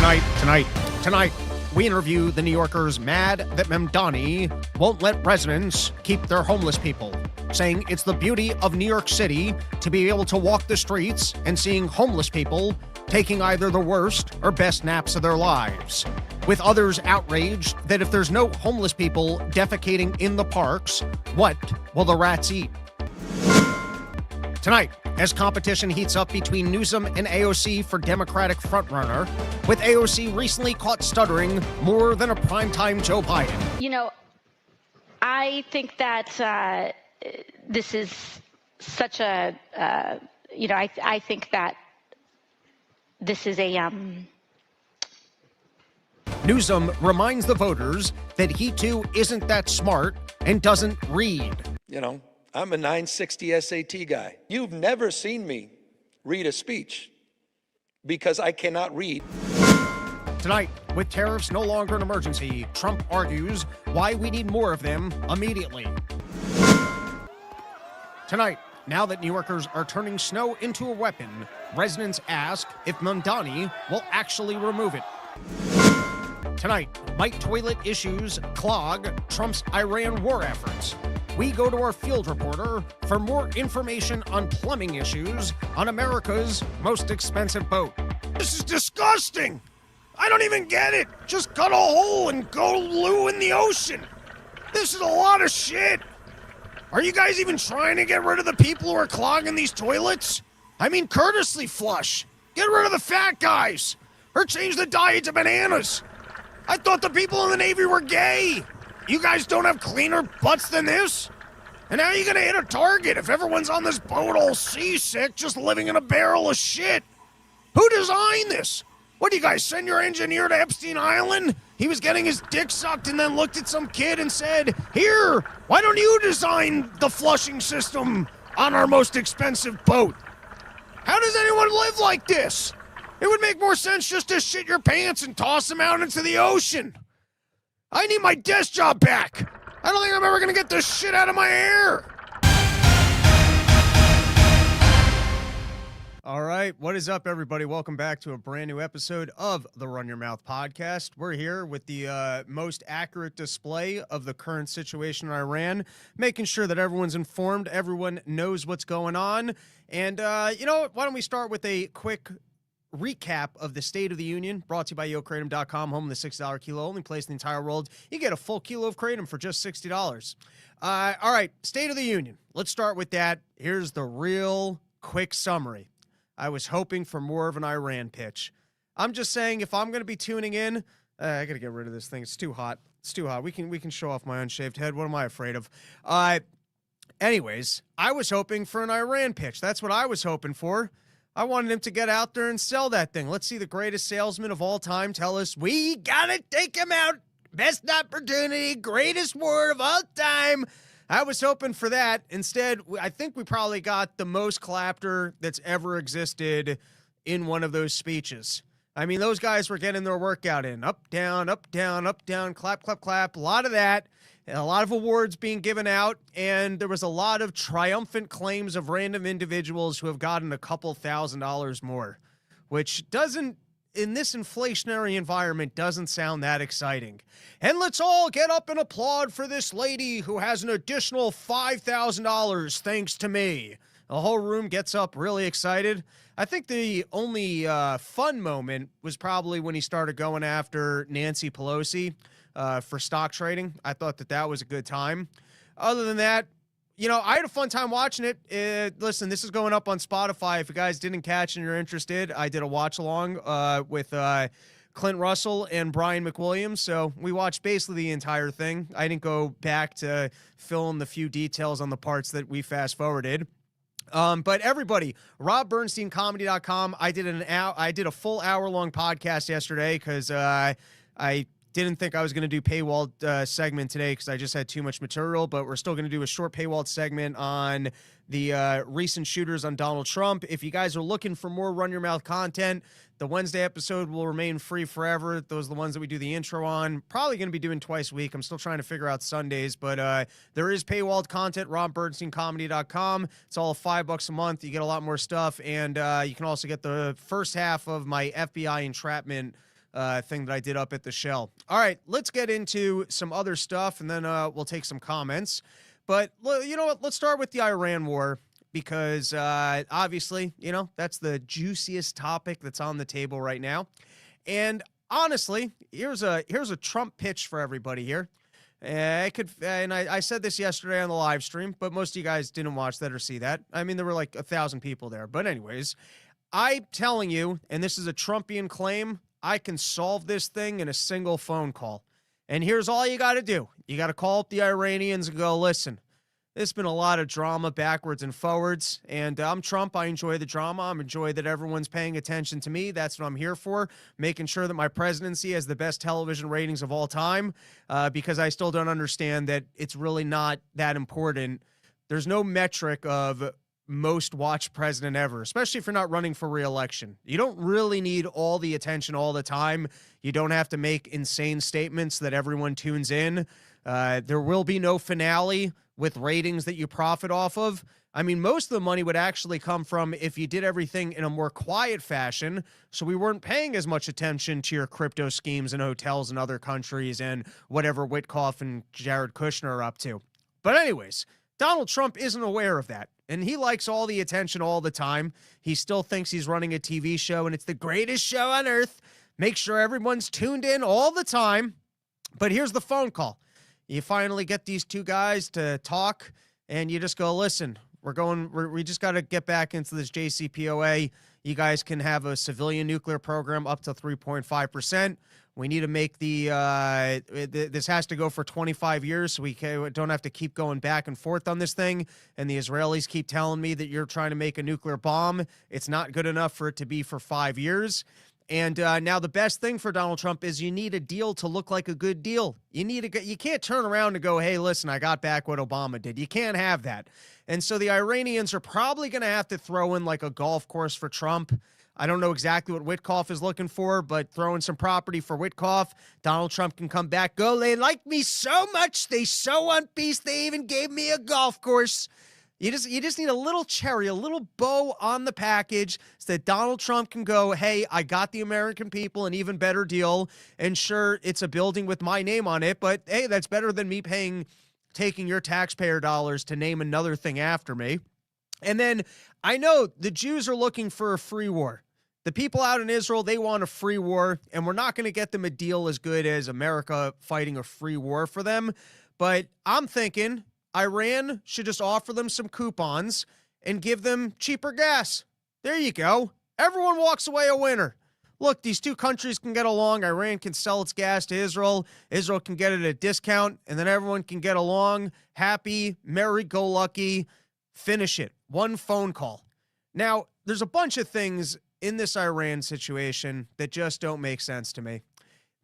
Tonight, we interview the New Yorkers mad that Mamdani won't let residents keep their homeless people, saying it's the beauty of New York City to be able to walk the streets and seeing homeless people taking either the worst or best naps of their lives, with others outraged that if there's no homeless people defecating in the parks, what will the rats eat? Tonight, as competition heats up between Newsom and AOC for Democratic frontrunner, with AOC recently caught stuttering more than a primetime Joe Biden. You know, I think that this is such a, I think that this is a... Newsom reminds the voters that he too isn't that smart and doesn't read. You know, I'm a 960 SAT guy. You've never seen me read a speech because I cannot read. Tonight, with tariffs no longer an emergency, Trump argues why we need more of them immediately. Tonight, now that New Yorkers are turning snow into a weapon, residents ask if Mamdani will actually remove it. Tonight, might toilet issues clog Trump's Iran war efforts? We go to our field reporter for more information on plumbing issues on America's most expensive boat. This is disgusting! I don't even get it! Just cut a hole and go loo in the ocean! This is a lot of shit! Are you guys even trying to get rid of the people who are clogging these toilets? I mean, courteously flush. Get rid of the fat guys! Or change the diet to bananas! I thought the people in the Navy were gay! You guys don't have cleaner butts than this? And how are you gonna hit a target if everyone's on this boat all seasick, just living in a barrel of shit? Who designed this? What, do you guys send your engineer to Epstein Island? He was getting his dick sucked and then looked at some kid and said, "Here, why don't you design the flushing system on our most expensive boat?" How does anyone live like this? It would make more sense just to shit your pants and toss them out into the ocean. I need my desk job back. I don't think I'm ever gonna get this shit out of my hair. All right, what is up, everybody? Welcome back to a brand new episode of the Run Your Mouth podcast. We're here with the most accurate display of the current situation in Iran, making sure that everyone's informed, everyone knows what's going on. And you know what? Why don't we start with a quick recap of the State of the Union, brought to you by YoKratom.com, home of the $6 kilo, only place in the entire world. You get a full kilo of kratom for just $60. All right, State of the Union. Let's start with that. Here's the real quick summary. I was hoping for more of an Iran pitch. I'm just saying, if I'm going to be tuning in, I got to get rid of this thing. It's too hot. It's too hot. We can show off my unshaved head. What am I afraid of? Anyways, I was hoping for an Iran pitch. That's what I was hoping for. I wanted him to get out there and sell that thing. Let's see the greatest salesman of all time tell us, we gotta take him out. Best opportunity, greatest war of all time. I was hoping for that. Instead, I think we probably got the most clapter that's ever existed in one of those speeches. I mean, those guys were getting their workout in. Up, down, up, down, up, down, clap, clap, clap. A lot of that. A lot of awards being given out, and there was a lot of triumphant claims of random individuals who have gotten a couple $1,000s more, which doesn't, in this inflationary environment, doesn't sound that exciting. And let's all get up and applaud for this lady who has an additional $5,000 thanks to me. The whole room gets up really excited. I think the only fun moment was probably when he started going after Nancy Pelosi for stock trading. I thought that was a good time. Other than that, you know, I had a fun time watching it. Listen, this is going up on Spotify. If you guys didn't catch and you're interested, I did a watch along with Clint Russell and Brian McWilliams. So we watched basically the entire thing. I didn't go back to fill in the few details on the parts that we fast forwarded. But everybody, RobBernsteinComedy.com. I did a full hour-long podcast yesterday because I didn't think I was going to do Paywall segment today because I just had too much material, but we're still going to do a short Paywall segment on the recent shooters on Donald Trump. If you guys are looking for more Run Your Mouth content, the Wednesday episode will remain free forever. Those are the ones that we do the intro on. Probably going to be doing twice a week. I'm still trying to figure out Sundays, but there is paywalled content, RobBernsteinComedy.com. It's all $5 a month. You get a lot more stuff, and you can also get the first half of my FBI entrapment thing that I did up at the Shell. All right, let's get into some other stuff, and then we'll take some comments. But you know what? Let's start with the Iran war, because obviously, you know, that's the juiciest topic that's on the table right now. And honestly, here's a Trump pitch for everybody here. I said this yesterday on the live stream, but most of you guys didn't watch that or see that. I mean, there were like 1,000 people there. But anyways, I'm telling you, and this is a Trumpian claim, I can solve this thing in a single phone call. And here's all you got to do. You got to call up the Iranians and go, listen, there's been a lot of drama backwards and forwards, and I'm Trump. I enjoy the drama. I enjoy that everyone's paying attention to me. That's what I'm here for, making sure that my presidency has the best television ratings of all time, because I still don't understand that it's really not that important. There's no metric of most watched president ever, especially if you're not running for re-election. You don't really need all the attention all the time. You don't have to make insane statements that everyone tunes in. There will be no finale with ratings that you profit off of. I mean, most of the money would actually come from if you did everything in a more quiet fashion, so we weren't paying as much attention to your crypto schemes in hotels in other countries and whatever Witkoff and Jared Kushner are up to. But anyways, Donald Trump isn't aware of that, and he likes all the attention all the time. He still thinks he's running a TV show, and it's the greatest show on earth. Make sure everyone's tuned in all the time. But here's the phone call. You finally get these two guys to talk, and you just go, listen, we just got to get back into this JCPOA. You guys can have a civilian nuclear program up to 3.5%. We need to make this has to go for 25 years, so we don't have to keep going back and forth on this thing. And the Israelis keep telling me that you're trying to make a nuclear bomb. It's not good enough for it to be for 5 years. And now the best thing for Donald Trump is you need a deal to look like a good deal. You can't turn around and go, hey, listen, I got back what Obama did. You can't have that. And so the Iranians are probably going to have to throw in like a golf course for Trump. I don't know exactly what Witkoff is looking for, but throw in some property for Witkoff. Donald Trump can come back, go, they like me so much, they so want peace, they even gave me a golf course. You just need a little cherry, a little bow on the package so that Donald Trump can go, hey, I got the American people an even better deal. And sure, it's a building with my name on it, but hey, that's better than me taking your taxpayer dollars to name another thing after me. And then I know the Jews are looking for a free war. The people out in Israel, they want a free war, and we're not going to get them a deal as good as America fighting a free war for them. But I'm thinking Iran should just offer them some coupons and give them cheaper gas. There you go. Everyone walks away a winner. Look, these two countries can get along. Iran can sell its gas to Israel. Israel can get it at a discount, and then everyone can get along, happy, merry-go-lucky, finish it. One phone call. Now, there's a bunch of things in this Iran situation that just don't make sense to me.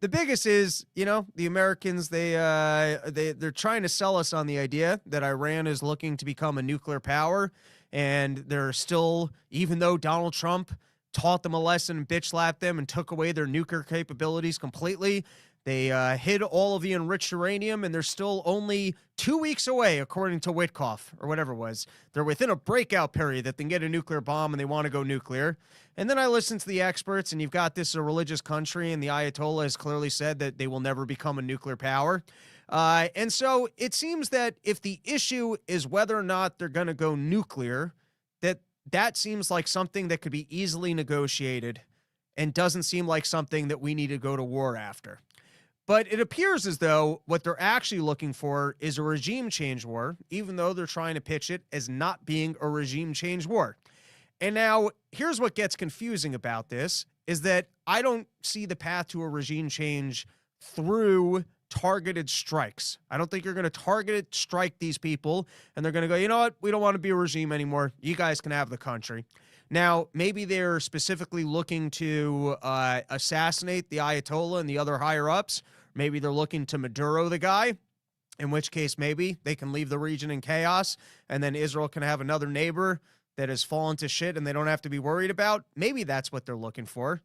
The biggest is, you know, the Americans, they're trying to sell us on the idea that Iran is looking to become a nuclear power, and they're still, even though Donald Trump taught them a lesson and bitch slapped them and took away their nuclear capabilities completely, they hid all of the enriched uranium, and they're still only 2 weeks away, according to Witkoff, or whatever it was. They're within a breakout period that they can get a nuclear bomb, and they want to go nuclear. And then I listened to the experts, and you've got this a religious country, and the Ayatollah has clearly said that they will never become a nuclear power. And so it seems that if the issue is whether or not they're going to go nuclear, that seems like something that could be easily negotiated and doesn't seem like something that we need to go to war after. But it appears as though what they're actually looking for is a regime change war, even though they're trying to pitch it as not being a regime change war. And now, here's what gets confusing about this, is that I don't see the path to a regime change through targeted strikes. I don't think you're going to targeted strike these people, and they're going to go, you know what, we don't want to be a regime anymore. You guys can have the country. Now, maybe they're specifically looking to assassinate the Ayatollah and the other higher-ups. Maybe they're looking to Maduro the guy, in which case maybe they can leave the region in chaos, and then Israel can have another neighbor that has fallen to shit and they don't have to be worried about. Maybe that's what they're looking for.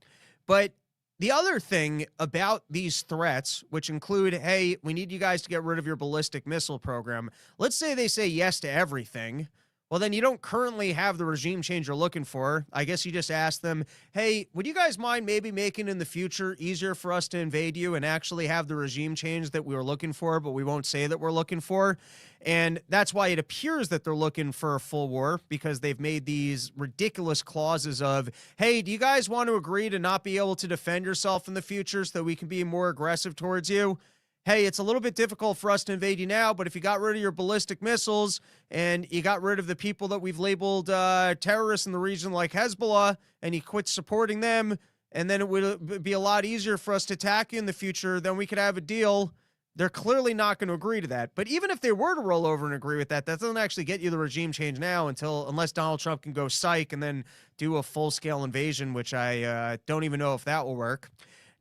But the other thing about these threats, which include, hey, we need you guys to get rid of your ballistic missile program. Let's say they say yes to everything. well, then you don't currently have the regime change you're looking for. I guess you just ask them, hey, would you guys mind maybe making in the future easier for us to invade you and actually have the regime change that we were looking for, but we won't say that we're looking for? And that's why it appears that they're looking for a full war, because they've made these ridiculous clauses of, hey, do you guys want to agree to not be able to defend yourself in the future so that we can be more aggressive towards you? Hey, it's a little bit difficult for us to invade you now, but if you got rid of your ballistic missiles and you got rid of the people that we've labeled terrorists in the region like Hezbollah, and you quit supporting them, and then it would be a lot easier for us to attack you in the future, then we could have a deal. They're clearly not going to agree to that. But even if they were to roll over and agree with that, that doesn't actually get you the regime change now unless Donald Trump can go psych and then do a full-scale invasion, which I don't even know if that will work.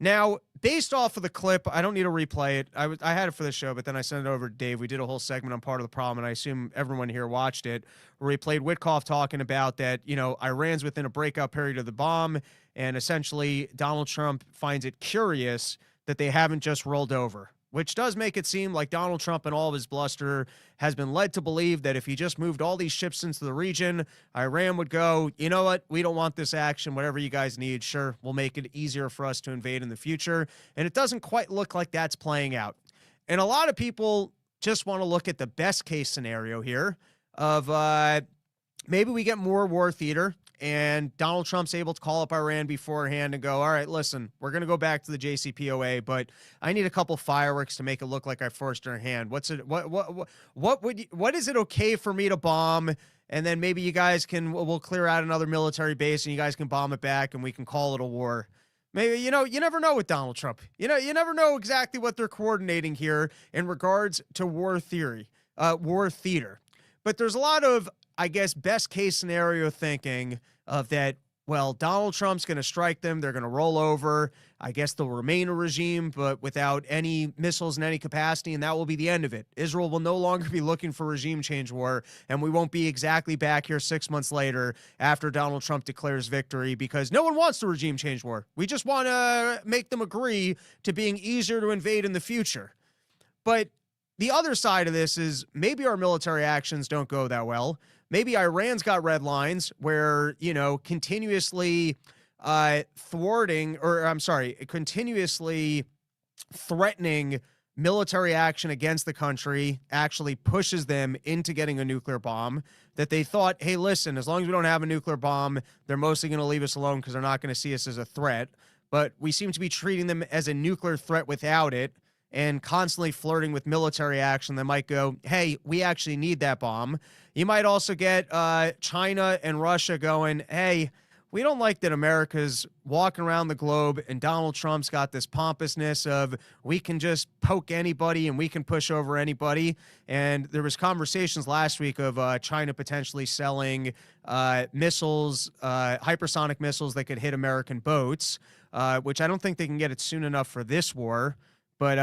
Now, based off of the clip, I don't need to replay it. I had it for the show, but then I sent it over to Dave. We did a whole segment on Part of the Problem, and I assume everyone here watched it, where he played Witkoff talking about that, Iran's within a breakout period of the bomb, and essentially Donald Trump finds it curious that they haven't just rolled over, which does make it seem like Donald Trump and all of his bluster has been led to believe that if he just moved all these ships into the region, Iran would go, you know what, we don't want this action, whatever you guys need, sure, we'll make it easier for us to invade in the future. And it doesn't quite look like that's playing out. And a lot of people just want to look at the best case scenario here of maybe we get more war theater, and Donald Trump's able to call up Iran beforehand and go, all right, listen, we're going to go back to the JCPOA, but I need a couple fireworks to make it look like I forced your hand. What is it okay for me to bomb? And then maybe you guys we'll clear out another military base and you guys can bomb it back and we can call it a war. Maybe, you never know with Donald Trump. You never know exactly what they're coordinating here in regards to war theater. But there's a lot of, I guess, best case scenario thinking of that, well, Donald Trump's going to strike them. They're going to roll over. I guess they'll remain a regime, but without any missiles in any capacity, and that will be the end of it. Israel will no longer be looking for regime change war, and we won't be exactly back here 6 months later after Donald Trump declares victory, because no one wants the regime change war. We just want to make them agree to being easier to invade in the future. But the other side of this is maybe our military actions don't go that well. Maybe Iran's got red lines where, continuously continuously threatening military action against the country actually pushes them into getting a nuclear bomb, that they thought, hey, listen, as long as we don't have a nuclear bomb, they're mostly going to leave us alone because they're not going to see us as a threat. But we seem to be treating them as a nuclear threat without it, and constantly flirting with military action that might go, hey, we actually need that bomb. You might also get China and Russia going, hey, we don't like that America's walking around the globe and Donald Trump's got this pompousness of we can just poke anybody and we can push over anybody. And there was conversations last week of China potentially selling missiles, hypersonic missiles that could hit American boats, which I don't think they can get it soon enough for this war. But,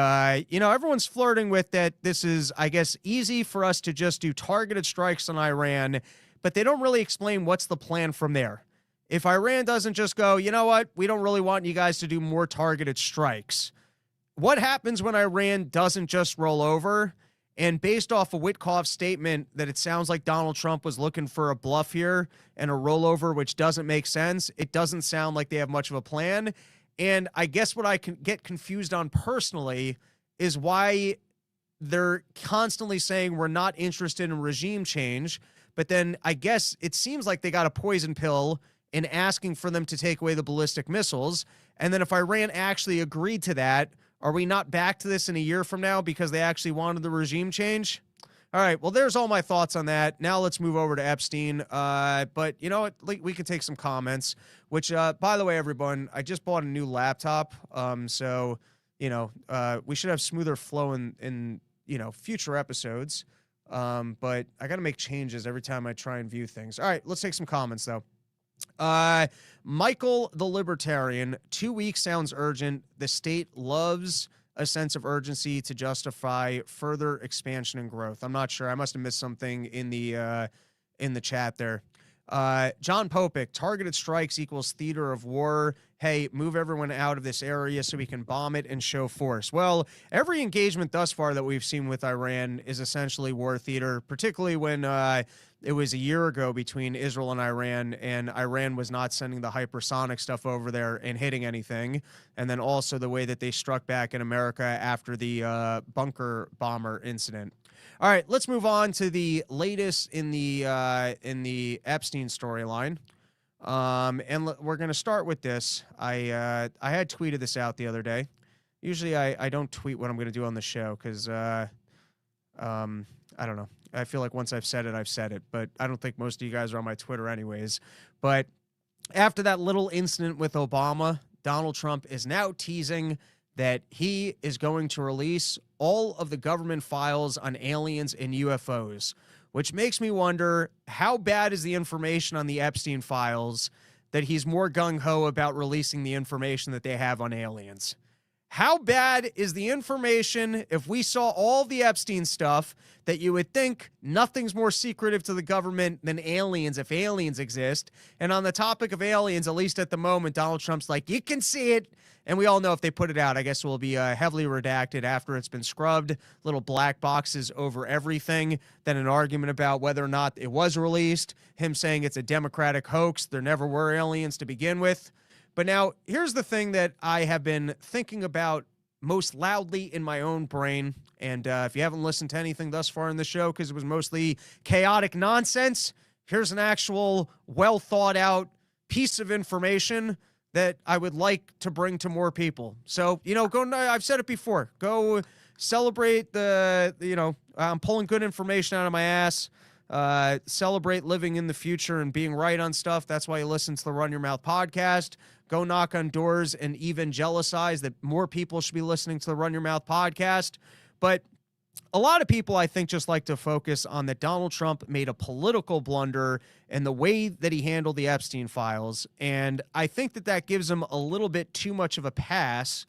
everyone's flirting with that. This is, I guess, easy for us to just do targeted strikes on Iran, but they don't really explain what's the plan from there. If Iran doesn't just go, you know what, we don't really want you guys to do more targeted strikes. What happens when Iran doesn't just roll over? And based off of Witkoff's statement that it sounds like Donald Trump was looking for a bluff here and a rollover, which doesn't make sense. It doesn't sound like they have much of a plan. And I guess what I can get confused on personally is why they're constantly saying we're not interested in regime change. But then I guess it seems like they got a poison pill in asking for them to take away the ballistic missiles. And then if Iran actually agreed to that, are we not back to this in a year from now because they actually wanted the regime change? All right, well, there's all my thoughts on that. Now let's move over to Epstein. But you know what? We could take some comments, which, by the way, everyone, I just bought a new laptop. So, we should have smoother flow in future episodes. But I got to make changes every time I try and view things. All right, let's take some comments, though. Michael the Libertarian, 2 weeks sounds urgent. The state loves a sense of urgency to justify further expansion and growth. I'm not sure. I must have missed something in the chat there. John Popick, targeted strikes equals theater of war. Hey, move everyone out of this area so we can bomb it and show force. Well, every engagement thus far that we've seen with Iran is essentially war theater, particularly when it was a year ago between Israel and Iran was not sending the hypersonic stuff over there and hitting anything. And then also the way that they struck back in America after the bunker bomber incident. All right, let's move on to the latest in the Epstein storyline. We're going to start with this. I had tweeted this out the other day. Usually I don't tweet what I'm going to do on the show because I don't know. I feel like once I've said it, but I don't think most of you guys are on my Twitter anyways. But after that little incident with Obama, Donald Trump is now teasing that he is going to release all of the government files on aliens and UFOs, which makes me wonder, how bad is the information on the Epstein files that he's more gung-ho about releasing the information that they have on aliens? How bad is the information if we saw all the Epstein stuff that you would think nothing's more secretive to the government than aliens if aliens exist? And on the topic of aliens, at least at the moment, Donald Trump's like, you can see it. And we all know if they put it out, I guess it will be heavily redacted after it's been scrubbed, little black boxes over everything, then an argument about whether or not it was released, him saying it's a Democratic hoax, there never were aliens to begin with. But now, here's the thing that I have been thinking about most loudly in my own brain, and if you haven't listened to anything thus far in the show because it was mostly chaotic nonsense, here's an actual well-thought-out piece of information that I would like to bring to more people. So, I've said it before, go celebrate I'm pulling good information out of my ass. Celebrate living in the future and being right on stuff. That's why you listen to the Run Your Mouth podcast. Go knock on doors and evangelize that more people should be listening to the Run Your Mouth podcast. But a lot of people, I think, just like to focus on that Donald Trump made a political blunder in the way that he handled the Epstein files. And I think that gives him a little bit too much of a pass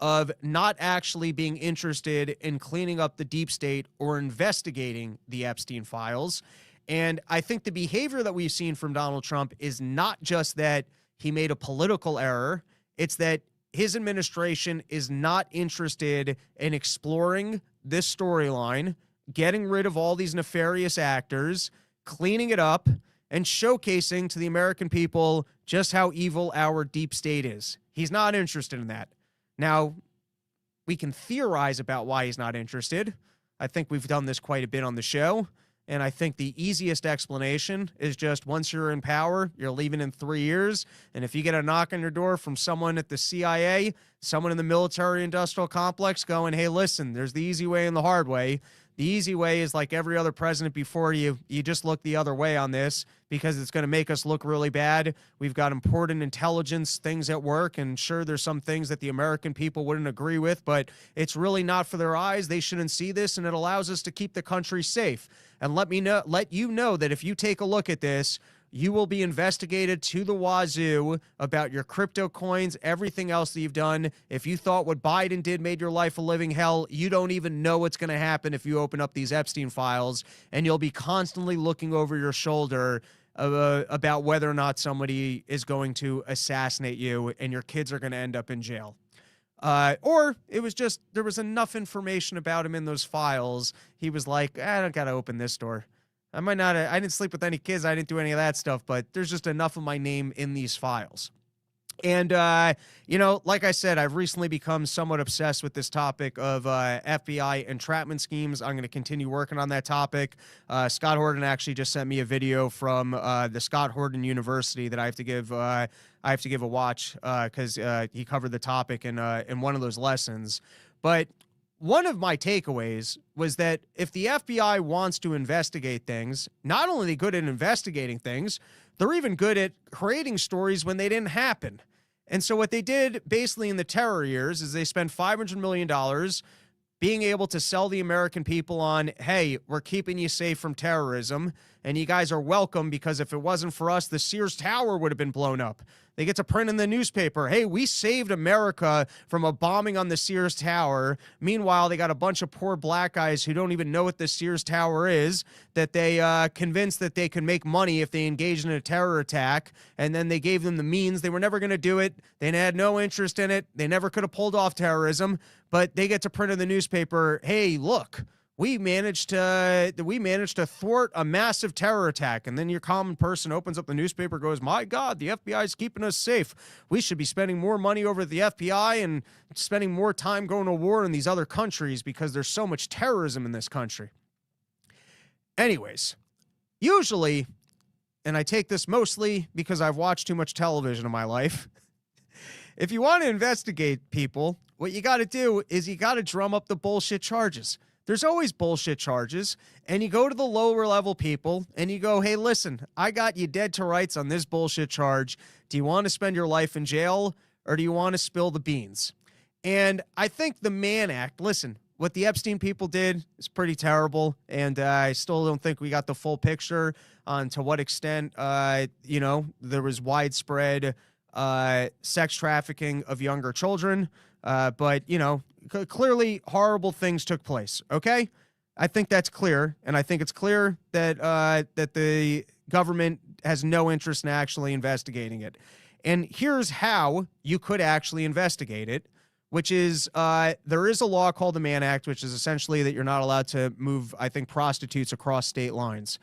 of not actually being interested in cleaning up the deep state or investigating the Epstein files. And I think the behavior that we've seen from Donald Trump is not just that he made a political error, it's that his administration is not interested in exploring this storyline, getting rid of all these nefarious actors, cleaning it up, and showcasing to the American people just how evil our deep state is. He's not interested in that. Now, we can theorize about why he's not interested. I think we've done this quite a bit on the show. And I think the easiest explanation is just once you're in power, you're leaving in 3 years. And if you get a knock on your door from someone at the CIA, someone in the military industrial complex going, hey, listen, there's the easy way and the hard way. The easy way is like every other president before you just look the other way on this because it's going to make us look really bad. We've got important intelligence things at work, and sure, there's some things that the American people wouldn't agree with, but it's really not for their eyes. They shouldn't see this, and it allows us to keep the country safe. And let you know that if you take a look at this, you will be investigated to the wazoo about your crypto coins, everything else that you've done. If you thought what Biden did made your life a living hell, you don't even know what's going to happen if you open up these Epstein files, and you'll be constantly looking over your shoulder about whether or not somebody is going to assassinate you, and your kids are going to end up in jail. Or it was just there was enough information about him in those files. He was like, I don't got to open this door. I didn't sleep with any kids. I didn't do any of that stuff, but there's just enough of my name in these files. And, like I said, I've recently become somewhat obsessed with this topic of FBI entrapment schemes. I'm going to continue working on that topic. Scott Horton actually just sent me a video from the Scott Horton University that I have to give a watch because he covered the topic in one of those lessons. But one of my takeaways was that if the FBI wants to investigate things, not only are they good at investigating things, they're even good at creating stories when they didn't happen. And so what they did basically in the terror years is they spent $500 million being able to sell the American people on, hey, we're keeping you safe from terrorism, and you guys are welcome because if it wasn't for us, the Sears Tower would have been blown up. They get to print in the newspaper, hey, we saved America from a bombing on the Sears Tower. Meanwhile, they got a bunch of poor black guys who don't even know what the Sears Tower is, that they convinced that they could make money if they engaged in a terror attack, and then they gave them the means. They were never going to do it. They had no interest in it. They never could have pulled off terrorism, but they get to print in the newspaper, hey, look, we managed to thwart a massive terror attack. And then your common person opens up the newspaper, goes, my God, the FBI is keeping us safe. We should be spending more money over at the FBI and spending more time going to war in these other countries because there's so much terrorism in this country. Anyways, usually, and I take this mostly because I've watched too much television in my life, if you want to investigate people, what you got to do is you got to drum up the bullshit charges. There's always bullshit charges, and you go to the lower level people and you go, hey, listen, I got you dead to rights on this bullshit charge. Do you want to spend your life in jail or do you want to spill the beans? And I think the Mann Act, listen, what the Epstein people did is pretty terrible, and I still don't think we got the full picture on to what extent, there was widespread sex trafficking of younger children. But, clearly horrible things took place, okay? I think that's clear, and I think it's clear that that the government has no interest in actually investigating it. And here's how you could actually investigate it, which is there is a law called the Mann Act, which is essentially that you're not allowed to move, I think, prostitutes across state lines.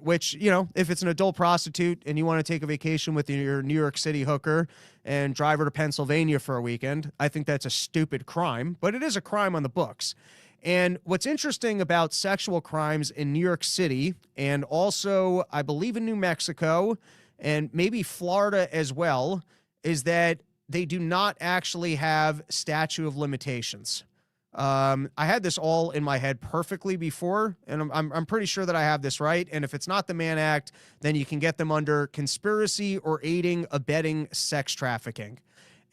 Which, if it's an adult prostitute and you want to take a vacation with your New York City hooker and drive her to Pennsylvania for a weekend, I think that's a stupid crime, but it is a crime on the books. And what's interesting about sexual crimes in New York City and also, I believe, in New Mexico and maybe Florida as well, is that they do not actually have statute of limitations. I had this all in my head perfectly before, and I'm pretty sure that I have this right. And if it's not the Mann Act, then you can get them under conspiracy or aiding, abetting sex trafficking.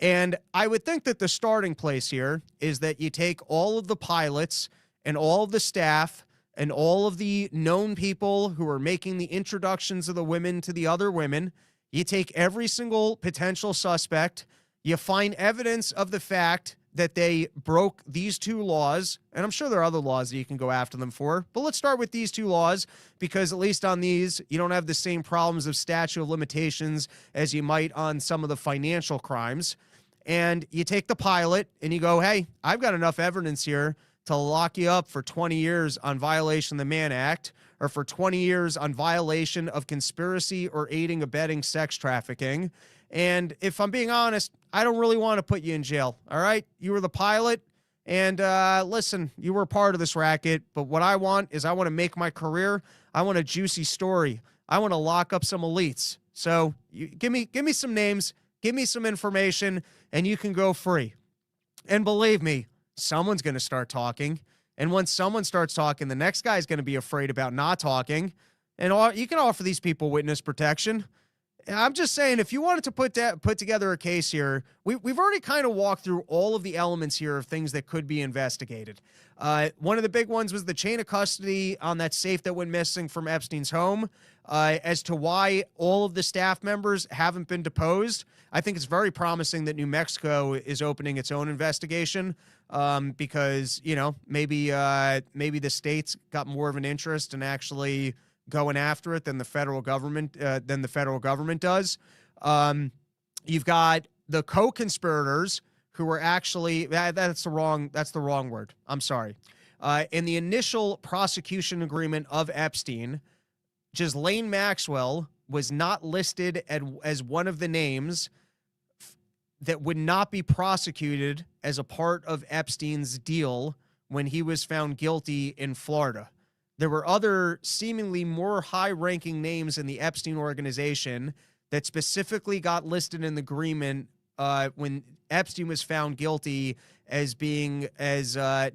And I would think that the starting place here is that you take all of the pilots and all of the staff and all of the known people who are making the introductions of the women to the other women. You take every single potential suspect. You find evidence of the fact that they broke these two laws, and I'm sure there are other laws that you can go after them for, but let's start with these two laws, because at least on these, you don't have the same problems of statute of limitations as you might on some of the financial crimes. And you take the pilot and you go, hey, I've got enough evidence here to lock you up for 20 years on violation of the Mann Act, or for 20 years on violation of conspiracy or aiding, abetting sex trafficking. And if I'm being honest, I don't really want to put you in jail, all right? You were the pilot, and listen, you were part of this racket, but what I want is I want to make my career. I want a juicy story. I want to lock up some elites. So you, give me some names, give me some information, and you can go free. And believe me, someone's going to start talking, and once someone starts talking, the next guy's going to be afraid about not talking, and you can offer these people witness protection. I'm just saying, if you wanted to put together a case here, we've already kind of walked through all of the elements here of things that could be investigated. One of the big ones was the chain of custody on that safe that went missing from Epstein's home. As to why all of the staff members haven't been deposed, I think it's very promising that New Mexico is opening its own investigation, because, maybe the states got more of an interest in actually going after it than the federal government does. You've got the co-conspirators who were actually that's the wrong word. I'm sorry. In the initial prosecution agreement of Epstein, Ghislaine Maxwell was not listed as one of the names that would not be prosecuted as a part of Epstein's deal when he was found guilty in Florida. There were other seemingly more high-ranking names in the Epstein organization that specifically got listed in the agreement when Epstein was found guilty as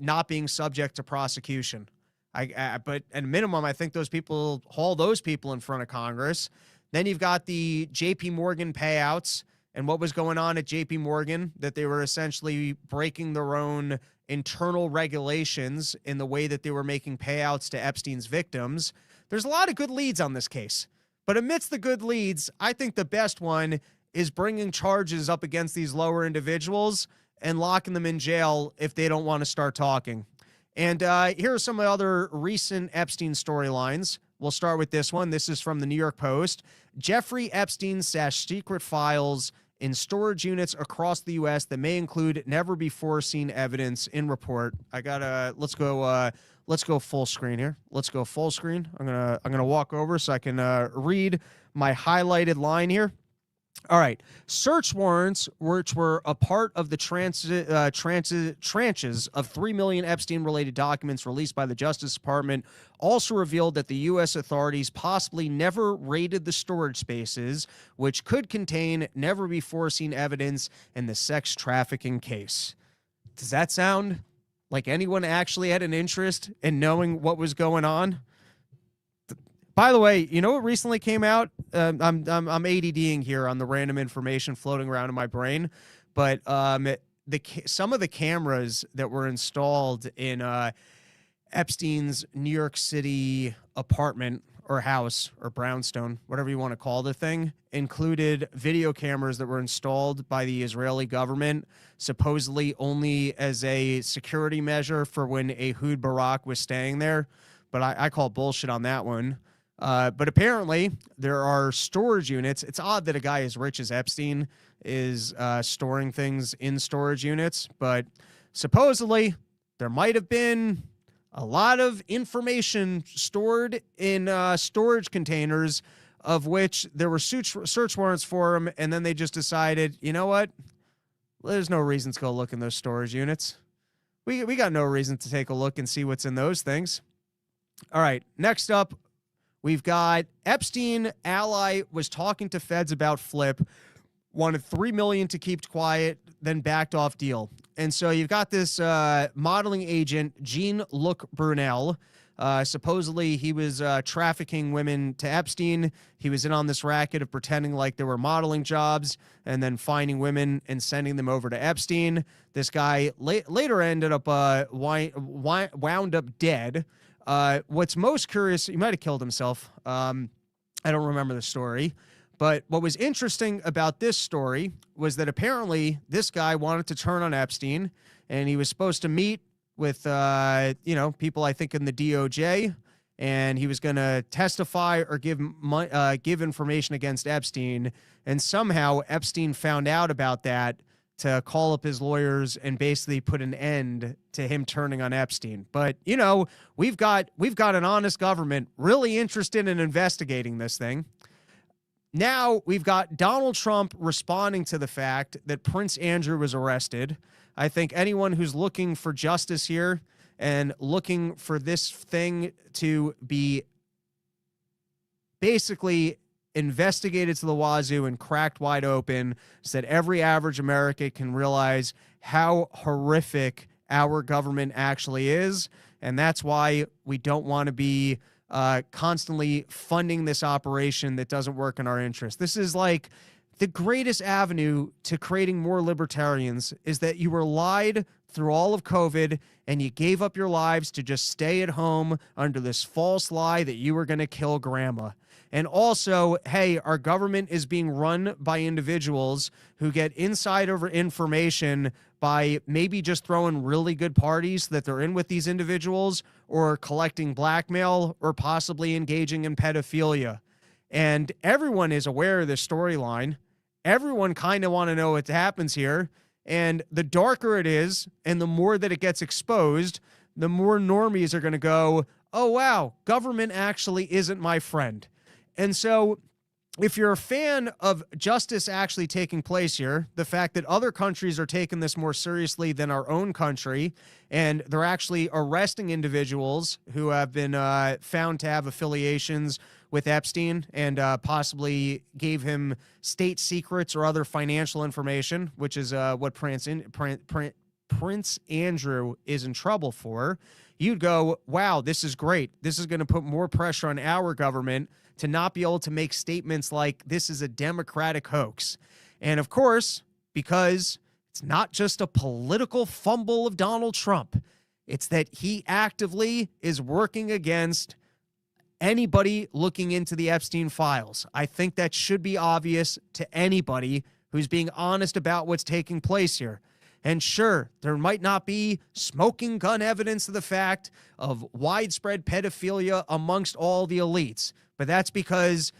not being subject to prosecution. But at a minimum, I think those people haul those people in front of Congress. Then you've got the J.P. Morgan payouts and what was going on at J.P. Morgan, that they were essentially breaking their own internal regulations in the way that they were making payouts to Epstein's victims. There's a lot of good leads on this case. But amidst the good leads, I think the best one is bringing charges up against these lower individuals and locking them in jail if they don't want to start talking. And here are some of the other recent Epstein storylines. We'll start with this one. This is from the New York Post. Jeffrey Epstein stashed secret files in storage units across the U.S. that may include never-before-seen evidence in report. Let's go let's go full screen here. Let's go full screen. I'm gonna walk over so I can read my highlighted line here. All right. Search warrants, which were a part of the tranches of 3 million Epstein-related documents released by the Justice Department, also revealed that the U.S. authorities possibly never raided the storage spaces, which could contain never-before-seen evidence in the sex trafficking case. Does that sound like anyone actually had an interest in knowing what was going on? By the way, you know what recently came out? I'm ADDing here on the random information floating around in my brain, but some of the cameras that were installed in Epstein's New York City apartment or house or brownstone, whatever you want to call the thing, included video cameras that were installed by the Israeli government, supposedly only as a security measure for when Ehud Barak was staying there. But I call bullshit on that one. But apparently there are storage units. It's odd that a guy as rich as Epstein is storing things in storage units, but supposedly there might have been a lot of information stored in storage containers, of which there were search warrants for them, and then they just decided, you know what? There's no reason to go look in those storage units. We got no reason to take a look and see what's in those things. All right, next up, we've got Epstein ally was talking to feds about flip, wanted $3 million to keep quiet, then backed off deal. And so you've got this modeling agent, Jean-Luc Brunel. Supposedly he was trafficking women to Epstein. He was in on this racket of pretending like there were modeling jobs and then finding women and sending them over to Epstein. This guy later ended up wound up dead. What's most curious, he might have killed himself. I don't remember the story. But what was interesting about this story was that apparently this guy wanted to turn on Epstein, and he was supposed to meet with, people, I think, in the DOJ, and he was going to testify or give information against Epstein. And somehow Epstein found out about that to call up his lawyers and basically put an end to him turning on Epstein. But, we've got an honest government really interested in investigating this thing. Now we've got Donald Trump responding to the fact that Prince Andrew was arrested. I think anyone who's looking for justice here and looking for this thing to be basically investigated to the wazoo and cracked wide open so that every average American can realize how horrific our government actually is. And that's why we don't want to be constantly funding this operation that doesn't work in our interest. This is like the greatest avenue to creating more libertarians is that you were lied through all of COVID and you gave up your lives to just stay at home under this false lie that you were going to kill grandma. And also, hey, our government is being run by individuals who get insider information by maybe just throwing really good parties that they're in with these individuals or collecting blackmail or possibly engaging in pedophilia. And everyone is aware of this storyline. Everyone kind of want to know what happens here. And the darker it is and the more that it gets exposed, the more normies are going to go, oh, wow, government actually isn't my friend. And so if you're a fan of justice actually taking place here, the fact that other countries are taking this more seriously than our own country, and they're actually arresting individuals who have been found to have affiliations with Epstein and possibly gave him state secrets or other financial information, which is what Prince Andrew is in trouble for, you'd go, wow, this is great. This is going to put more pressure on our government to not be able to make statements like this is a Democratic hoax. And of course, because it's not just a political fumble of Donald Trump, it's that he actively is working against anybody looking into the Epstein files. I think that should be obvious to anybody who's being honest about what's taking place here. And sure, there might not be smoking gun evidence of the fact of widespread pedophilia amongst all the elites, but that's because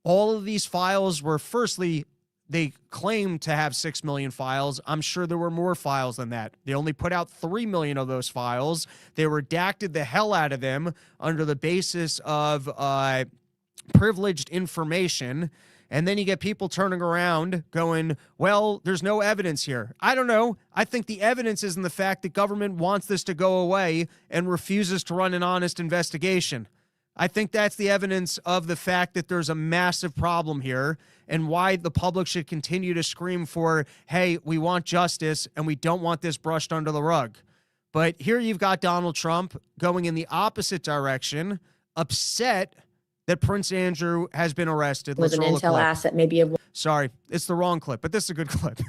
all of these files were firstly, they claim to have 6 million files. I'm sure there were more files than that. They only put out 3 million of those files. They redacted the hell out of them under the basis of privileged information. And then you get people turning around going, well, there's no evidence here. I don't know. I think the evidence is in the fact that government wants this to go away and refuses to run an honest investigation. I think that's the evidence of the fact that there's a massive problem here and why the public should continue to scream for, hey, we want justice and we don't want this brushed under the rug. But here you've got Donald Trump going in the opposite direction, upset that Prince Andrew has been arrested. Was an intel asset, maybe of. Sorry, it's the wrong clip, but this is a good clip.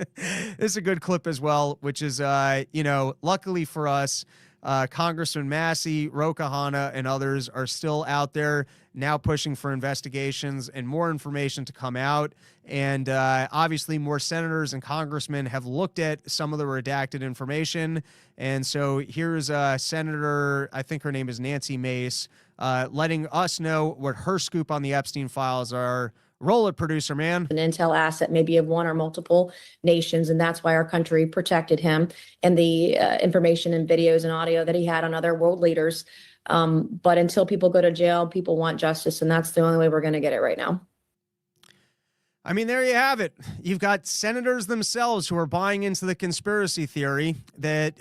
This is a good clip as well, which is, luckily for us, Congressman Massey, Ro Khanna, and others are still out there now pushing for investigations and more information to come out. And obviously more senators and congressmen have looked at some of the redacted information. And so here's Senator, I think her name is Nancy Mace, letting us know what her scoop on the Epstein files are. Roll it, producer man. An intel asset, maybe of one or multiple nations, and that's why our country protected him and the information and videos and audio that he had on other world leaders. But until people go to jail, people want justice, and that's the only way we're going to get it right now. I mean, there you have it. You've got senators themselves who are buying into the conspiracy theory that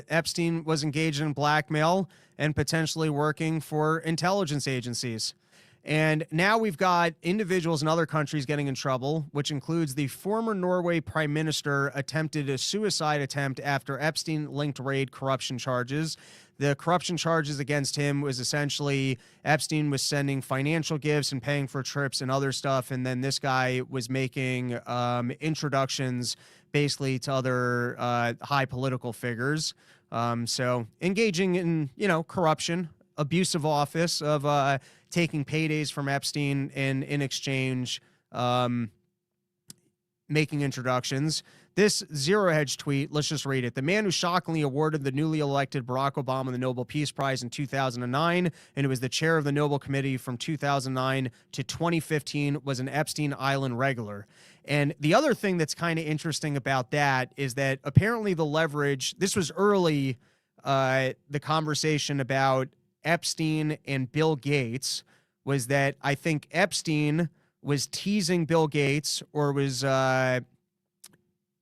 Epstein was engaged in blackmail and potentially working for intelligence agencies. And now we've got individuals in other countries getting in trouble, which includes the former Norway prime minister attempted a suicide attempt after Epstein-linked raid corruption charges. The corruption charges against him was essentially Epstein was sending financial gifts and paying for trips and other stuff. And then this guy was making introductions basically to other high political figures. So engaging in, corruption, abuse of office, of taking paydays from Epstein and in exchange making introductions. This Zero Hedge tweet, let's just read it. The man who shockingly awarded the newly elected Barack Obama the Nobel Peace Prize in 2009, and who was the chair of the Nobel Committee from 2009 to 2015, was an Epstein Island regular. And the other thing that's kind of interesting about that is that apparently the leverage, this was early, the conversation about Epstein and Bill Gates, was that I think Epstein was teasing Bill Gates or was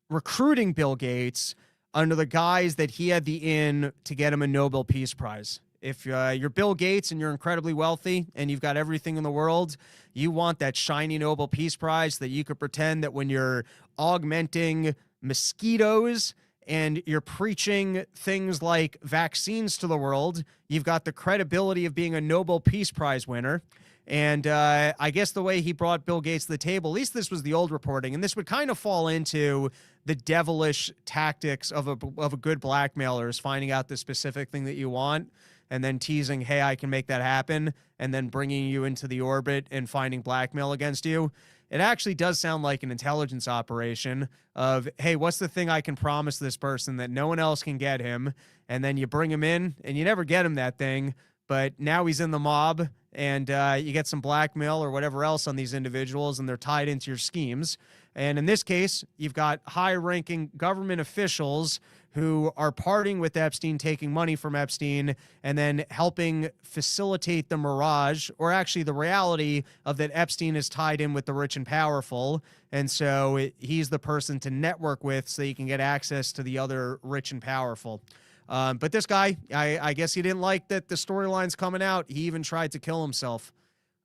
recruiting Bill Gates under the guise that he had the in to get him a Nobel Peace Prize. If you're Bill Gates and you're incredibly wealthy and you've got everything in the world, you want that shiny Nobel Peace Prize so that you could pretend that when you're augmenting mosquitoes and you're preaching things like vaccines to the world, you've got the credibility of being a Nobel Peace Prize winner. And I guess the way he brought Bill Gates to the table, at least this was the old reporting, and this would kind of fall into the devilish tactics of a good blackmailer, is finding out the specific thing that you want and then teasing, hey, I can make that happen, and then bringing you into the orbit and finding blackmail against you. It actually does sound like an intelligence operation of, hey, what's the thing I can promise this person that no one else can get him? And then you bring him in and you never get him that thing, but now he's in the mob and you get some blackmail or whatever else on these individuals and they're tied into your schemes. And in this case, you've got high-ranking government officials who are partying with Epstein, taking money from Epstein, and then helping facilitate the mirage, or actually the reality of that Epstein is tied in with the rich and powerful. And so he's the person to network with so you can get access to the other rich and powerful. But this guy, I guess he didn't like that the storyline's coming out. He even tried to kill himself.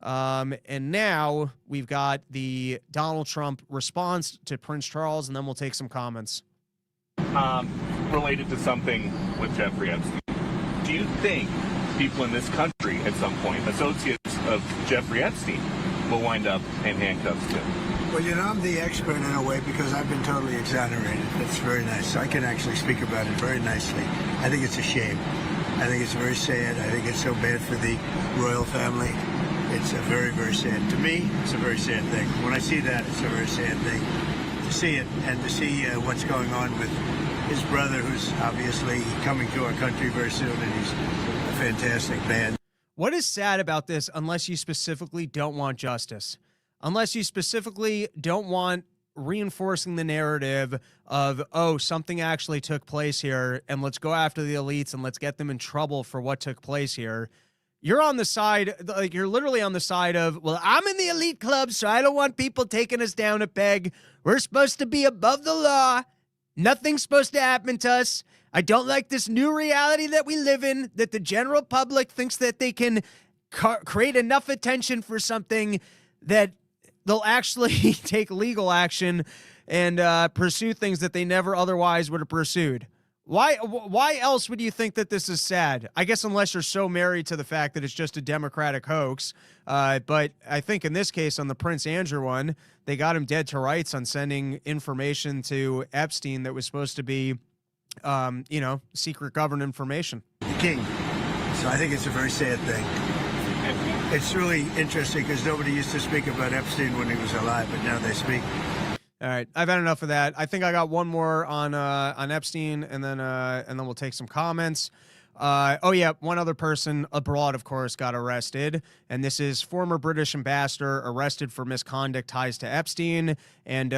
And now we've got the Donald Trump response to Prince Charles, and then we'll take some comments. Related to something with Jeffrey Epstein, do you think people in this country at some point, associates of Jeffrey Epstein, will wind up in handcuffs too? Well, I'm the expert in a way because I've been totally exonerated. That's very nice. I can actually speak about it very nicely. I think it's a shame. I think it's very sad. I think it's so bad for the royal family. It's a very, very sad. To me, it's a very sad thing. When I see that, it's a very sad thing. To see it and to see what's going on with his brother, who's obviously coming to our country very soon, and he's a fantastic man. What is sad about this, unless you specifically don't want justice? unless you specifically don't want reinforcing the narrative of, oh, something actually took place here, and let's go after the elites and let's get them in trouble for what took place here. You're on the side, like, you're literally on the side of, well, I'm in the elite club, so I don't want people taking us down a peg. We're supposed to be above the law. Nothing's supposed to happen to us. I don't like this new reality that we live in, that the general public thinks that they can create enough attention for something that they'll actually take legal action and pursue things that they never otherwise would have pursued. Why else would you think that this is sad? I guess unless you're so married to the fact that it's just a Democratic hoax. But I think in this case, on the Prince Andrew one, they got him dead to rights on sending information to Epstein that was supposed to be, secret government information. The king. So I think it's a very sad thing. It's really interesting because nobody used to speak about Epstein when he was alive, but now they speak. All right, I've had enough of that. I think I got one more on Epstein, and then we'll take some comments. One other person abroad, of course, got arrested, and this is former British ambassador arrested for misconduct ties to Epstein, and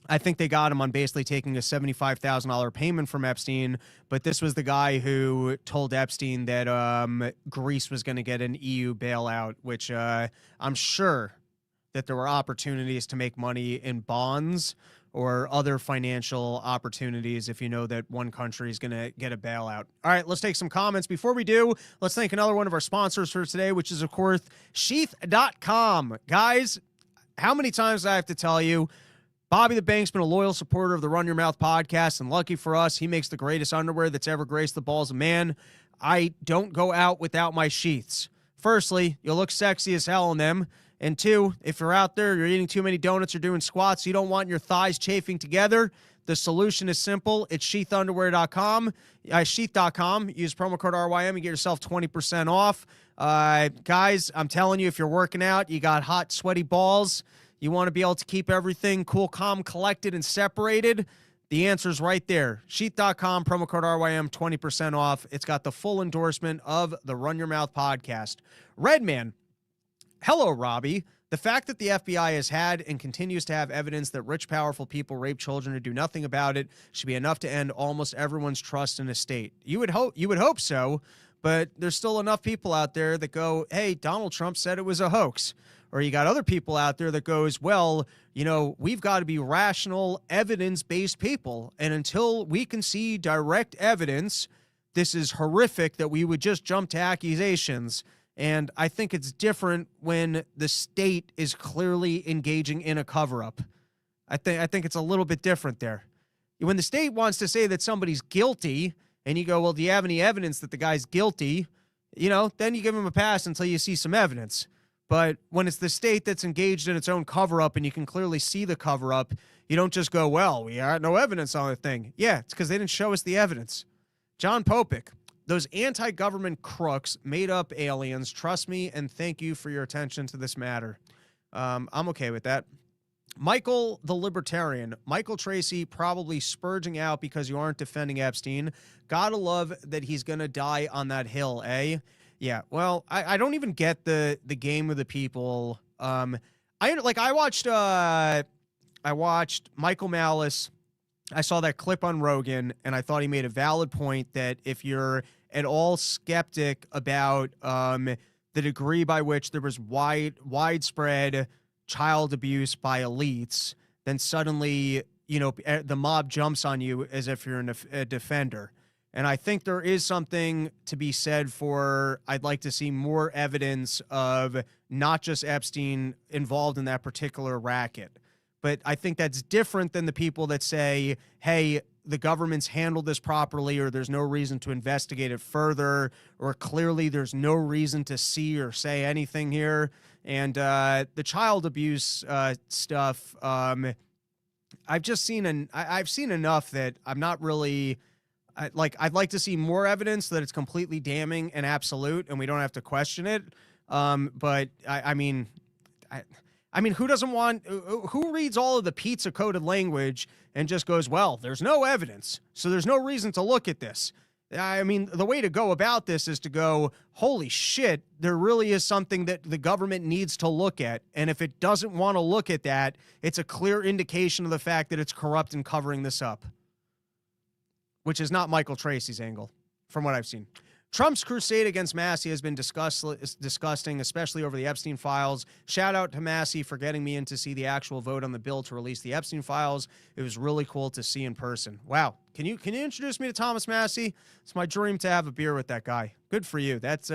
I think they got him on basically taking a $75,000 payment from Epstein, but this was the guy who told Epstein that Greece was going to get an EU bailout, which I'm sure that there were opportunities to make money in bonds or other financial opportunities if you know that one country is going to get a bailout. All right, let's take some comments. Before we do, let's thank another one of our sponsors for today, which is, of course, Sheath.com. Guys, how many times do I have to tell you, Bobby the Bank's been a loyal supporter of the Run Your Mouth podcast, and lucky for us, he makes the greatest underwear that's ever graced the balls of man. I don't go out without my sheaths. Firstly, you'll look sexy as hell in them. And two, if you're out there, you're eating too many donuts or doing squats, you don't want your thighs chafing together, the solution is simple. It's sheathunderwear.com, sheath.com. Use promo code RYM and get yourself 20% off. Guys, I'm telling you, if you're working out, you got hot, sweaty balls, you want to be able to keep everything cool, calm, collected, and separated, the answer's right there. Sheath.com, promo code RYM, 20% off. It's got the full endorsement of the Run Your Mouth podcast. Redman. Hello, Robbie. The fact that the FBI has had and continues to have evidence that rich, powerful people rape children and do nothing about it should be enough to end almost everyone's trust in a state. You would hope so, but there's still enough people out there that go, hey, Donald Trump said it was a hoax. Or you got other people out there that goes, well, we've got to be rational, evidence-based people. And until we can see direct evidence, this is horrific that we would just jump to accusations. And I think it's different when the state is clearly engaging in a cover-up. I think it's a little bit different there. When the state wants to say that somebody's guilty, and you go, well, do you have any evidence that the guy's guilty? Then you give him a pass until you see some evidence. But when it's the state that's engaged in its own cover-up and you can clearly see the cover-up, you don't just go, well, we had no evidence on the thing. Yeah, it's because they didn't show us the evidence. John Popick. Those anti-government crooks made up aliens. Trust me, and thank you for your attention to this matter. I'm okay with that. Michael the Libertarian. Michael Tracy probably spurging out because you aren't defending Epstein. Gotta love that he's going to die on that hill, eh? Yeah, well, I don't even get the game of the people. I watched Michael Malice. I saw that clip on Rogan, and I thought he made a valid point that if you're at all skeptic about the degree by which there was widespread child abuse by elites, then suddenly, the mob jumps on you as if you're a defender. And I think there is something to be said for, I'd like to see more evidence of not just Epstein involved in that particular racket. But I think that's different than the people that say, hey, the government's handled this properly, or there's no reason to investigate it further, or clearly there's no reason to see or say anything here. And the child abuse stuff, I've seen enough that I'm not really... I'd like to see more evidence that it's completely damning and absolute, and we don't have to question it. But I mean, who doesn't want? Who reads all of the pizza-coded language and just goes, "Well, there's no evidence, so there's no reason to look at this." I mean, the way to go about this is to go, holy shit, there really is something that the government needs to look at. And if it doesn't want to look at that, it's a clear indication of the fact that it's corrupt and covering this up, which is not Michael Tracy's angle, from what I've seen. Trump's crusade against Massey has been disgusting, especially over the Epstein files. Shout out to Massey for getting me in to see the actual vote on the bill to release the Epstein files. It was really cool to see in person. Wow. Can you introduce me to Thomas Massey? It's my dream to have a beer with that guy. Good for you. That's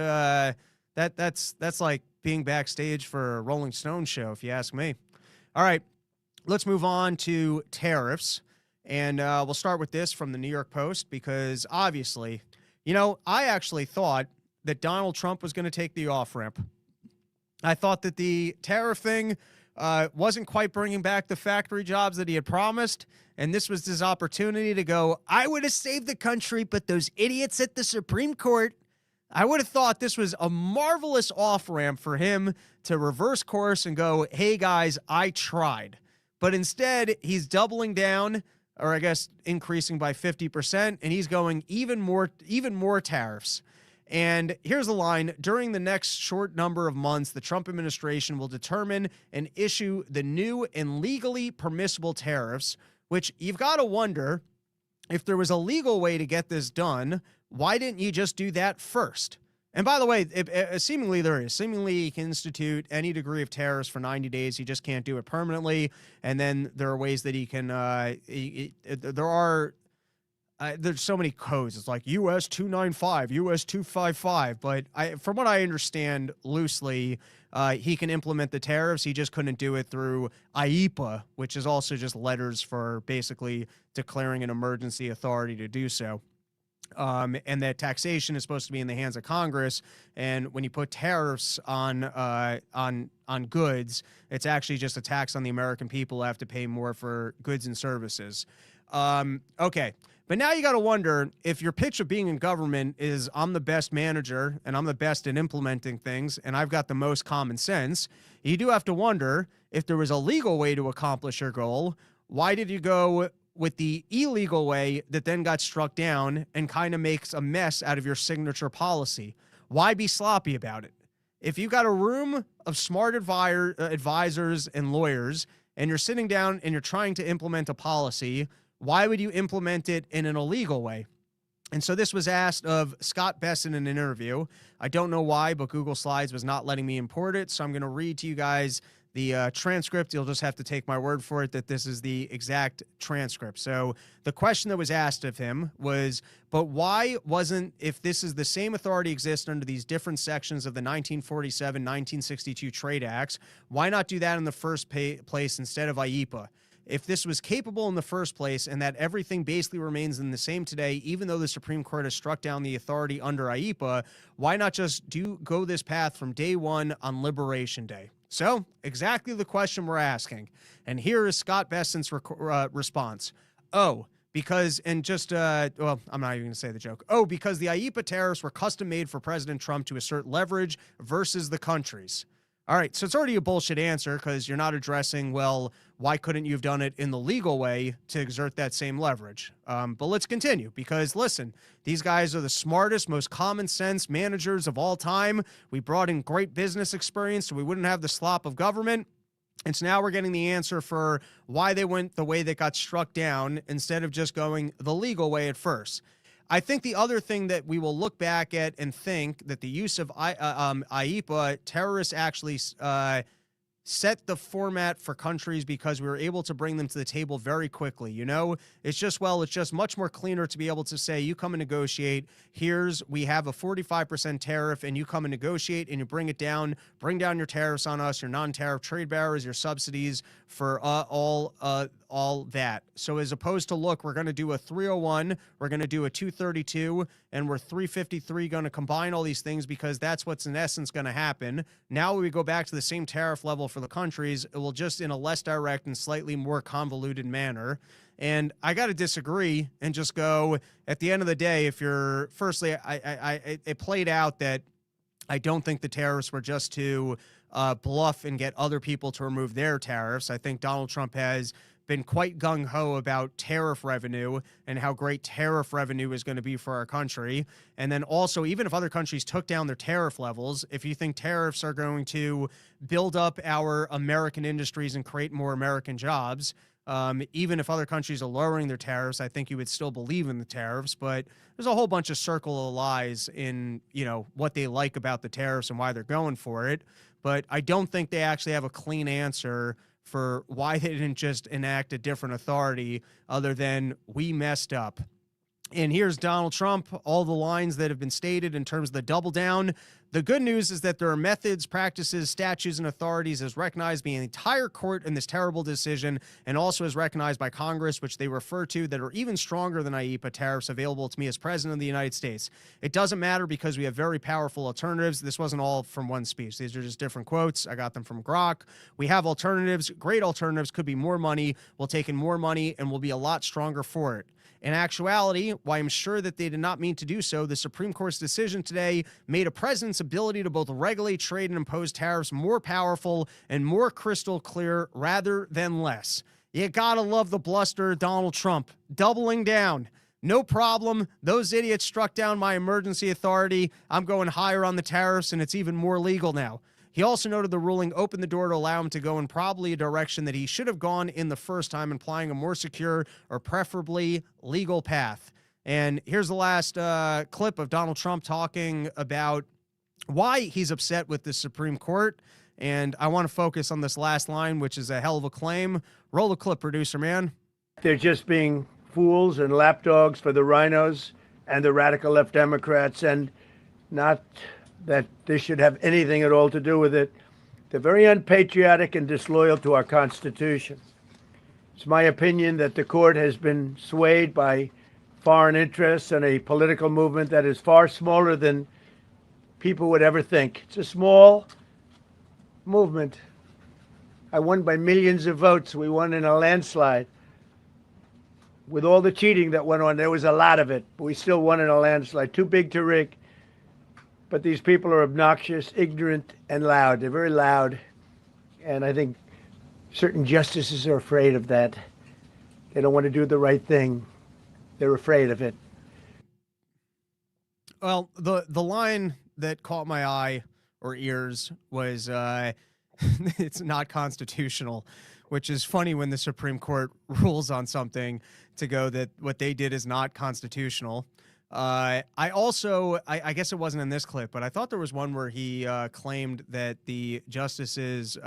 like being backstage for a Rolling Stone show, if you ask me. All right, let's move on to tariffs. And we'll start with this from the New York Post, because obviously, you know, I actually thought that Donald Trump was going to take the off-ramp. I thought that the tariff thing wasn't quite bringing back the factory jobs that he had promised, and this was his opportunity to go, I would have saved the country, but those idiots at the Supreme Court, I would have thought this was a marvelous off-ramp for him to reverse course and go, hey, guys, I tried. But instead, he's doubling down, or I guess increasing by 50%, and he's going even more tariffs. And here's the line: during the next short number of months, the Trump administration will determine and issue the new and legally permissible tariffs, which you've got to wonder, if there was a legal way to get this done, why didn't you just do that first? And by the way, seemingly there is. Seemingly he can institute any degree of tariffs for 90 days. He just can't do it permanently. And then there are ways that he can, there's so many codes. It's like US 295, US 255. But from what I understand loosely, he can implement the tariffs. He just couldn't do it through IEEPA, which is also just letters for basically declaring an emergency authority to do so. And that taxation is supposed to be in the hands of Congress. And when you put tariffs on goods, it's actually just a tax on the American people who have to pay more for goods and services. Okay. But now you got to wonder, if your pitch of being in government is I'm the best manager and I'm the best at implementing things and I've got the most common sense, you do have to wonder, if there was a legal way to accomplish your goal, why did you go with the illegal way that then got struck down and kind of makes a mess out of your signature policy? Why be sloppy about it? If you got a room of smart advisors and lawyers, and you're sitting down and you're trying to implement a policy, why would you implement it in an illegal way? And so this was asked of Scott Bessent in an interview. I don't know why, but Google Slides was not letting me import it, so I'm going to read to you guys the transcript. You'll just have to take my word for it that this is the exact transcript. So the question that was asked of him was, but why wasn't, if this is the same authority exists under these different sections of the 1947, 1962 Trade Acts, why not do that in the first place instead of IEEPA? If this was capable in the first place and that everything basically remains in the same today, even though the Supreme Court has struck down the authority under IEEPA, why not just go this path from day one on Liberation Day? So exactly the question we're asking. And here is Scott Bessent's response. Oh, because, and just, well, I'm not even going to say the joke. Oh, because the IEEPA tariffs were custom made for President Trump to assert leverage versus the countries. All right, so it's already a bullshit answer, because you're not addressing, well, why couldn't you have done it in the legal way to exert that same leverage? But let's continue, because listen, these guys are the smartest, most common sense managers of all time. We brought in great business experience so we wouldn't have the slop of government. And so now we're getting the answer for why they went the way that got struck down instead of just going the legal way at first. I think the other thing that we will look back at and think that the use of IEEPA, terrorists actually set the format for countries because we were able to bring them to the table very quickly. You know, it's just much more cleaner to be able to say, you come and negotiate. We have a 45% tariff, and you come and negotiate and you bring it down, bring down your tariffs on us, your non-tariff trade barriers, your subsidies for all that. So as opposed to, look, we're going to do a 301, we're going to do a 232, and we're 353 going to combine all these things because that's what's in essence going to happen. Now we go back to the same tariff level for the countries. It will just in a less direct and slightly more convoluted manner. And I got to disagree and just go, at the end of the day, if you're, firstly, it played out that I don't think the tariffs were just to bluff and get other people to remove their tariffs. I think Donald Trump has been quite gung-ho about tariff revenue and how great tariff revenue is going to be for our country. And then also, even if other countries took down their tariff levels, if you think tariffs are going to build up our American industries and create more American jobs, even if other countries are lowering their tariffs, I think you would still believe in the tariffs. But there's a whole bunch of circle of lies in, what they like about the tariffs and why they're going for it. But I don't think they actually have a clean answer for why they didn't just enact a different authority other than we messed up. And here's Donald Trump, all the lines that have been stated in terms of the double down. The good news is that there are methods, practices, statutes, and authorities as recognized by the entire court in this terrible decision, and also as recognized by Congress, which they refer to, that are even stronger than IEEPA tariffs available to me as president of the United States. It doesn't matter because we have very powerful alternatives. This wasn't all from one speech. These are just different quotes. I got them from Grok. We have alternatives. Great alternatives. Could be more money. We'll take in more money, and we'll be a lot stronger for it. In actuality, while I'm sure that they did not mean to do so, the Supreme Court's decision today made a president's ability to both regulate trade and impose tariffs more powerful and more crystal clear rather than less. You gotta love the bluster of Donald Trump. Doubling down. No problem. Those idiots struck down my emergency authority. I'm going higher on the tariffs, and it's even more legal now. He also noted the ruling opened the door to allow him to go in probably a direction that he should have gone in the first time, implying a more secure or preferably legal path. And here's the last clip of Donald Trump talking about why he's upset with the Supreme Court. And I want to focus on this last line, which is a hell of a claim. Roll the clip, producer man. They're just being fools and lapdogs for the rhinos and the radical left Democrats, and not that this should have anything at all to do with it. They're very unpatriotic and disloyal to our Constitution. It's my opinion that the court has been swayed by foreign interests and a political movement that is far smaller than people would ever think. It's a small movement. I won by millions of votes. We won in a landslide. With all the cheating that went on, there was a lot of it, but we still won in a landslide. Too big to rig. But these people are obnoxious, ignorant, and loud. They're very loud. And I think certain justices are afraid of that. They don't want to do the right thing. They're afraid of it. Well, the line that caught my eye or ears was it's not constitutional, which is funny when the Supreme Court rules on something to go that what they did is not constitutional. I guess it wasn't in this clip, but I thought there was one where he claimed that the justices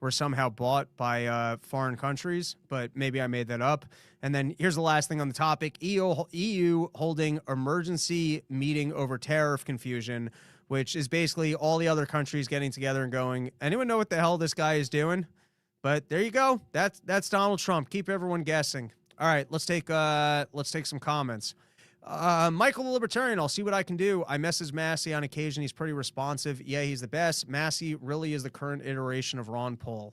were somehow bought by foreign countries, but maybe I made that up. And then here's the last thing on the topic. EU holding emergency meeting over tariff confusion, which is basically all the other countries getting together and going, anyone know what the hell this guy is doing? But there you go. That's Donald Trump. Keep everyone guessing. All right, let's take some comments. Michael the Libertarian, I'll see what I can do. I message Massey on occasion. He's pretty responsive. Yeah, he's the best. Massey really is the current iteration of Ron Paul.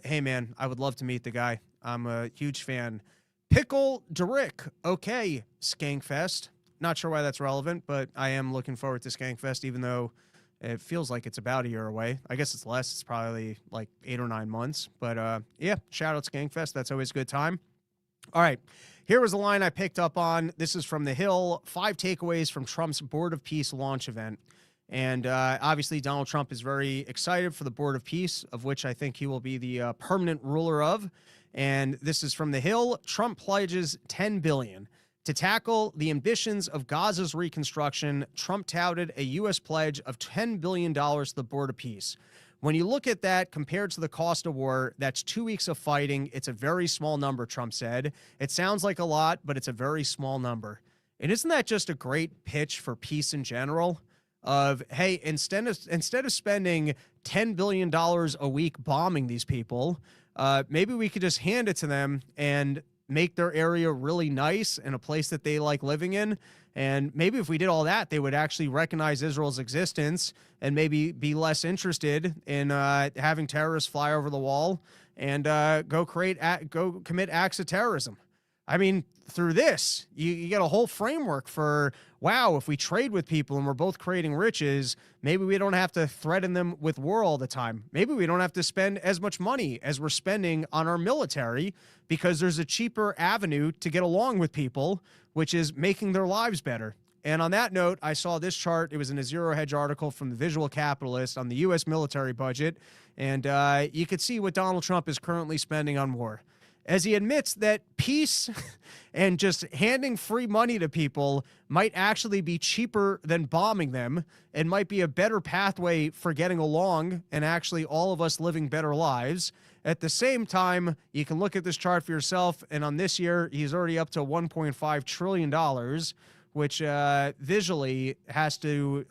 Hey, man, I would love to meet the guy. I'm a huge fan. Pickle Derick. Okay, Skankfest. Not sure why that's relevant, but I am looking forward to Skankfest, even though it feels like it's about a year away. I guess it's less. It's probably like 8 or 9 months. But, yeah, shout out Skankfest. That's always a good time. All right. Here was a line I picked up on. This is from The Hill. 5 takeaways from Trump's Board of Peace launch event. And obviously, Donald Trump is very excited for the Board of Peace, of which I think he will be the permanent ruler of. And this is from The Hill. Trump pledges $10 billion. To tackle the ambitions of Gaza's reconstruction, Trump touted a U.S. pledge of $10 billion to the Board of Peace. When you look at that compared to the cost of war, that's 2 weeks of fighting. It's a very small number, Trump said. It sounds like a lot, but it's a very small number. And isn't that just a great pitch for peace in general? Of, hey, instead of spending $10 billion a week bombing these people, maybe we could just hand it to them and make their area really nice and a place that they like living in. And maybe if we did all that, they would actually recognize Israel's existence and maybe be less interested in having terrorists fly over the wall and go commit acts of terrorism. I mean, through this, you get a whole framework for, wow, if we trade with people and we're both creating riches, maybe we don't have to threaten them with war all the time. Maybe we don't have to spend as much money as we're spending on our military because there's a cheaper avenue to get along with people, which is making their lives better. And on that note, I saw this chart. It was in a Zero Hedge article from the Visual Capitalist on the U.S. military budget. And you could see what Donald Trump is currently spending on war, as he admits that peace and just handing free money to people might actually be cheaper than bombing them and might be a better pathway for getting along and actually all of us living better lives. At the same time, you can look at this chart for yourself, and on this year, he's already up to $1.5 trillion, which visually has to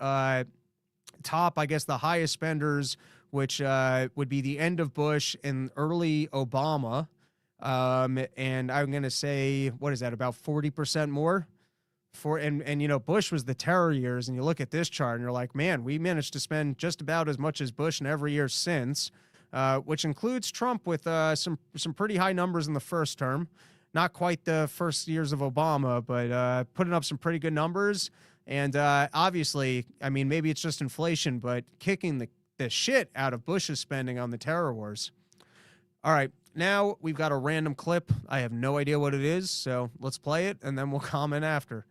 top, I guess, the highest spenders, which would be the end of Bush and early Obama. And I'm going to say, what is that, about 40% more? And you know, Bush was the terror years, and you look at this chart and you're like, man, we managed to spend just about as much as Bush in every year since, which includes Trump with some pretty high numbers in the first term. Not quite the first years of Obama, but putting up some pretty good numbers. And obviously, I mean, maybe it's just inflation, but kicking the shit out of Bush's spending on the terror wars. All right. Now we've got a random clip. I have no idea what it is, so let's play it, and then we'll comment after.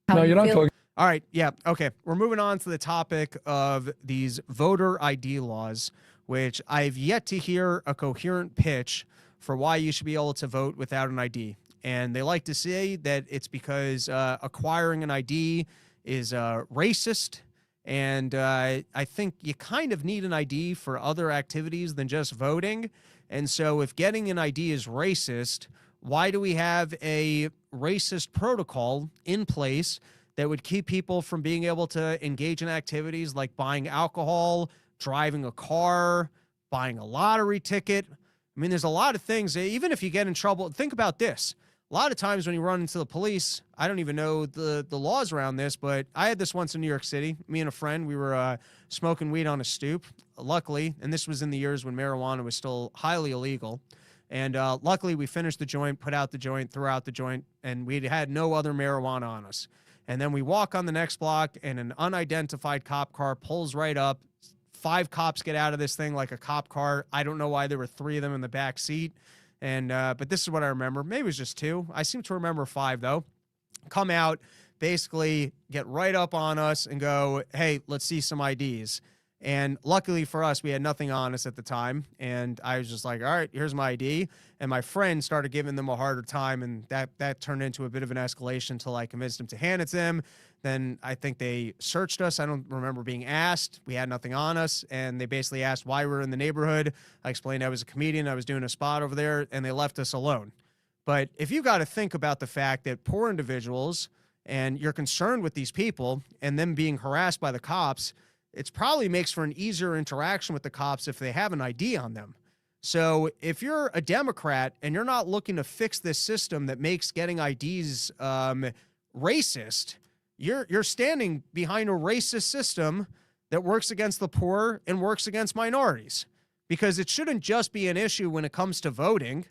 No, you're not talking. All right, yeah, okay. We're moving on to the topic of these voter ID laws, which I've yet to hear a coherent pitch for why you should be able to vote without an ID. And they like to say that it's because acquiring an ID is racist, and I think you kind of need an ID for other activities than just voting. And so if getting an ID is racist, why do we have a racist protocol in place that would keep people from being able to engage in activities like buying alcohol, driving a car, buying a lottery ticket? I mean, there's a lot of things, even if you get in trouble. Think about this. A lot of times when you run into the police, I don't even know the laws around this, but I had this once in New York City. Me and a friend, we were smoking weed on a stoop. Luckily, and this was in the years when marijuana was still highly illegal, and luckily we finished the joint, put out the joint, threw out the joint, and we had no other marijuana on us. And then we walk on the next block, and an unidentified cop car pulls right up. 5 cops get out of this thing like a cop car. I don't know why there were 3 of them in the back seat. And but this is what I remember. Maybe it was just 2. I seem to remember 5, though. Come out, basically get right up on us and go, hey, let's see some IDs. And luckily for us, we had nothing on us at the time. And I was just like, all right, here's my ID. And my friend started giving them a harder time. And that turned into a bit of an escalation until I convinced them to hand it to them. Then I think they searched us. I don't remember being asked. We had nothing on us. And they basically asked why we were in the neighborhood. I explained I was a comedian. I was doing a spot over there. And they left us alone. But if you got to think about the fact that poor individuals, and you're concerned with these people and them being harassed by the cops, it probably makes for an easier interaction with the cops if they have an ID on them. So if you're a Democrat and you're not looking to fix this system that makes getting IDs racist, you're standing behind a racist system that works against the poor and works against minorities, because it shouldn't just be an issue when it comes to voting.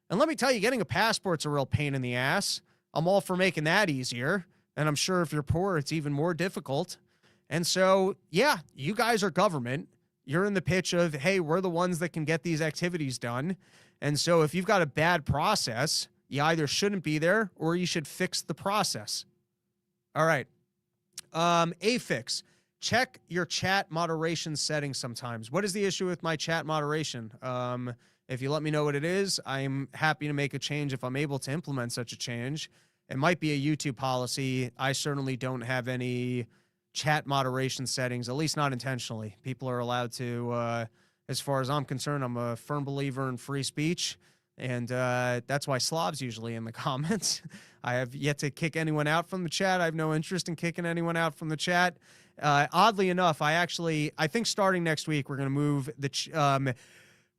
And let me tell you, getting a passport's a real pain in the ass. I'm all for making that easier. And I'm sure if you're poor, it's even more difficult. And so, yeah, you guys are government. You're in the pitch of, hey, we're the ones that can get these activities done. And so if you've got a bad process, you either shouldn't be there or you should fix the process. All right. A fix. Check your chat moderation settings sometimes. What is the issue with my chat moderation? If you let me know what it is, I'm happy to make a change if I'm able to implement such a change. It might be a YouTube policy. I certainly don't have any chat moderation settings, at least not intentionally. People are allowed to, as far as I'm concerned, I'm a firm believer in free speech. And that's why Slav's usually in the comments. I have yet to kick anyone out from the chat. I have no interest in kicking anyone out from the chat. Oddly enough, I think starting next week, we're going to move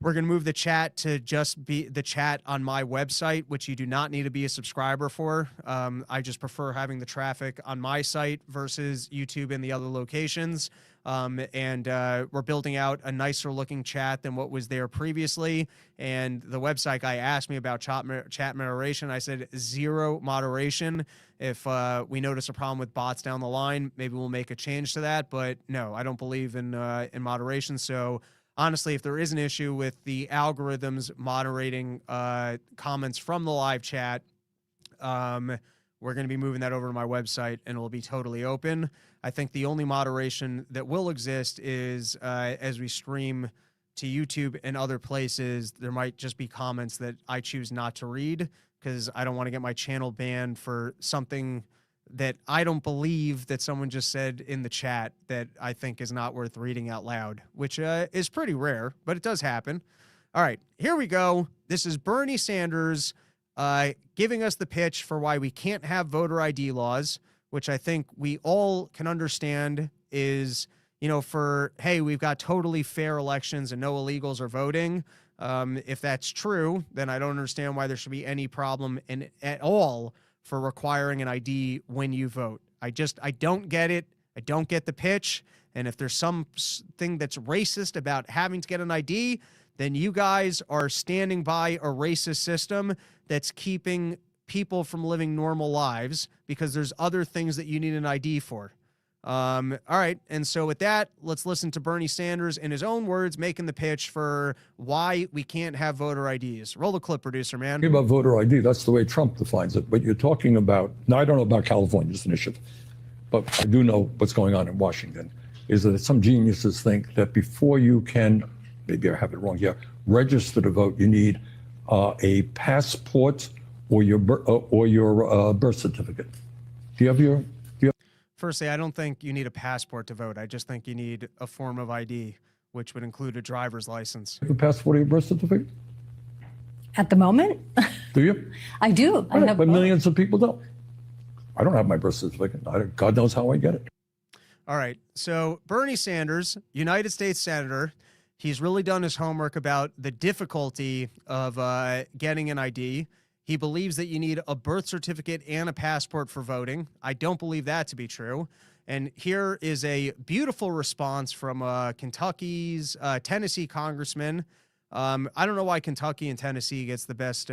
We're going to move the chat to just be the chat on my website, which you do not need to be a subscriber for. I just prefer having the traffic on my site versus YouTube and the other locations. We're building out a nicer looking chat than what was there previously. And the website guy asked me about chat moderation. I said 0 moderation. If we notice a problem with bots down the line, maybe we'll make a change to that. But no, I don't believe in moderation. So honestly, if there is an issue with the algorithms moderating comments from the live chat, we're going to be moving that over to my website, and it will be totally open. I think the only moderation that will exist is as we stream to YouTube and other places, there might just be comments that I choose not to read because I don't want to get my channel banned for something that I don't believe that someone just said in the chat that I think is not worth reading out loud, which is pretty rare, but it does happen. All right, here we go. This is Bernie Sanders giving us the pitch for why we can't have voter ID laws, which I think we all can understand is, hey, we've got totally fair elections and no illegals are voting. If that's true, then I don't understand why there should be any problem at all for requiring an ID when you vote. I don't get it. I don't get the pitch. And if there's something that's racist about having to get an ID, then you guys are standing by a racist system that's keeping people from living normal lives because there's other things that you need an ID for. All right. And so with that, let's listen to Bernie Sanders in his own words, making the pitch for why we can't have voter IDs. Roll the clip, producer, man. About voter ID, that's the way Trump defines it. But you're talking about, now I don't know about California's initiative, but I do know what's going on in Washington, is that some geniuses think that before you can, maybe I have it wrong here, register to vote, you need a passport or your birth certificate. Do you have your... Firstly, I don't think you need a passport to vote. I just think you need a form of ID, which would include a driver's license. A passport or your birth certificate? At the moment? Do you? I do. I have but both. Millions of people don't. I don't have my birth certificate. God knows how I get it. All right. So Bernie Sanders, United States Senator, he's really done his homework about the difficulty of getting an ID. He believes that you need a birth certificate and a passport for voting. I don't believe that to be true. And here is a beautiful response from Kentucky's Tennessee congressman. I don't know why Kentucky and Tennessee gets the best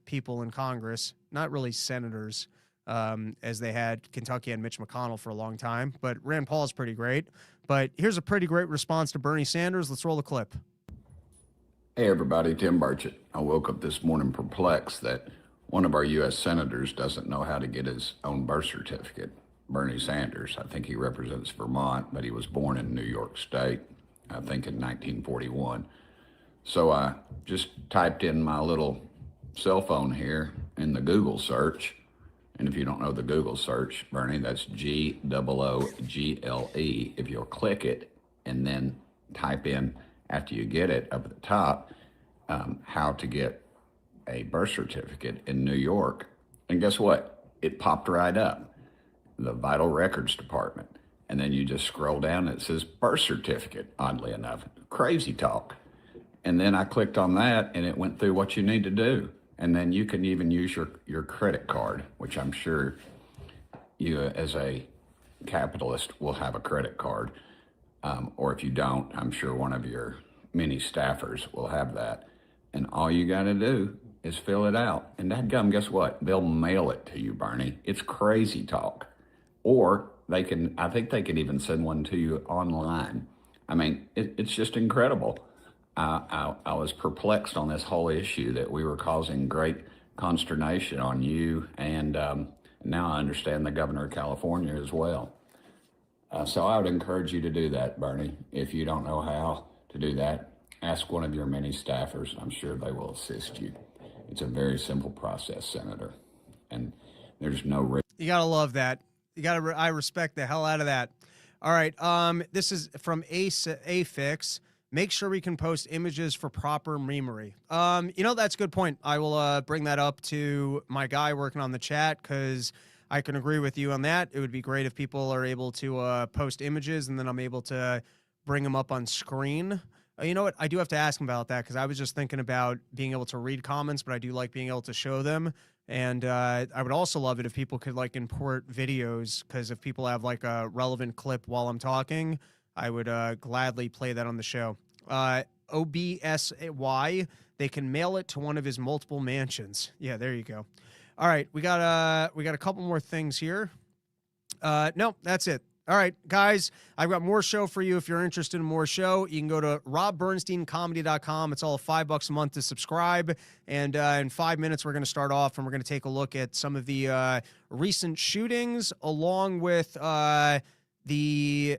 people in Congress. Not really senators, as they had Kentucky and Mitch McConnell for a long time. But Rand Paul's pretty great. But here's a pretty great response to Bernie Sanders. Let's roll the clip. Hey everybody, Tim Burchett. I woke up this morning perplexed that one of our U.S. senators doesn't know how to get his own birth certificate. Bernie Sanders, I think he represents Vermont, but he was born in New York State, I think in 1941. So I just typed in my little cell phone here in the Google search. And if you don't know the Google search, Bernie, that's Google. If you'll click it and then type in, after you get it up at the top, how to get a birth certificate in New York. And guess what? It popped right up, the Vital Records Department. And then you just scroll down and it says birth certificate, oddly enough. Crazy talk. And then I clicked on that and it went through what you need to do. And then you can even use your credit card, which I'm sure you as a capitalist will have a credit card. Or if you don't, I'm sure one of your many staffers will have that. And all you got to do is fill it out. And dadgum, guess what? They'll mail it to you, Bernie. It's crazy talk. Or I think they can even send one to you online. I mean, it's just incredible. I was perplexed on this whole issue that we were causing great consternation on you. And now I understand the governor of California as well. So I would encourage you to do that, Bernie. If you don't know how to do that, ask one of your many staffers. I'm sure they will assist you. It's a very simple process, Senator. And there's no risk. You got to love that. I respect the hell out of that. All right. This is from Afix. Make sure we can post images for proper memory. That's a good point. I will bring that up to my guy working on the chat because I can agree with you on that. It would be great if people are able to post images and then I'm able to bring them up on screen. You know what? I do have to ask him about that because I was just thinking about being able to read comments, but I do like being able to show them. And I would also love it if people could like import videos, because if people have like a relevant clip while I'm talking, I would gladly play that on the show. OBSY, they can mail it to one of his multiple mansions. Yeah, there you go. All right, we got a couple more things here. No, that's it. All right, guys, I've got more show for you. If you're interested in more show, you can go to robbernsteincomedy.com. It's all $5 a month to subscribe. And in 5 minutes, we're going to start off and we're going to take a look at some of the recent shootings, along with why the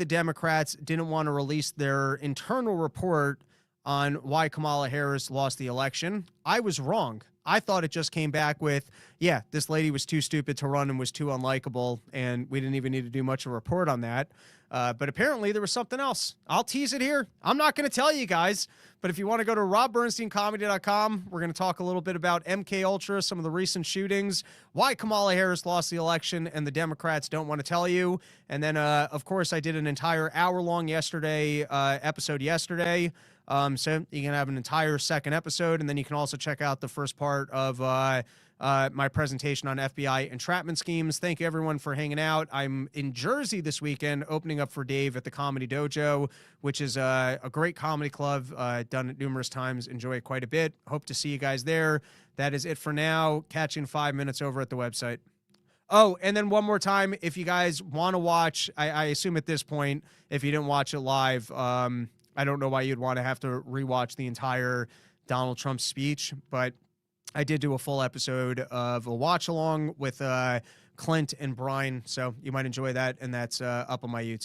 Democrats didn't want to release their internal report on why Kamala Harris lost the election. I was wrong. I thought it just came back with, yeah, this lady was too stupid to run and was too unlikable, and we didn't even need to do much of a report on that. But apparently there was something else. I'll tease it here. I'm not going to tell you guys, but if you want to go to robbernsteincomedy.com, we're going to talk a little bit about MK Ultra, some of the recent shootings, why Kamala Harris lost the election, and the Democrats don't want to tell you. And then, of course, I did an entire hour-long episode yesterday. So you can have an entire second episode, and then you can also check out the first part of my presentation on FBI entrapment schemes. Thank you, everyone, for hanging out. I'm in Jersey this weekend, opening up for Dave at the Comedy Dojo, which is a great comedy club. Done it numerous times. Enjoy it quite a bit. Hope to see you guys there. That is it for now. Catch you in 5 minutes over at the website. Oh, and then one more time, if you guys want to watch, I assume at this point, if you didn't watch it live, I don't know why you'd want to have to rewatch the entire Donald Trump speech, but I did do a full episode of a watch along with Clint and Brian, so you might enjoy that, and that's up on my YouTube.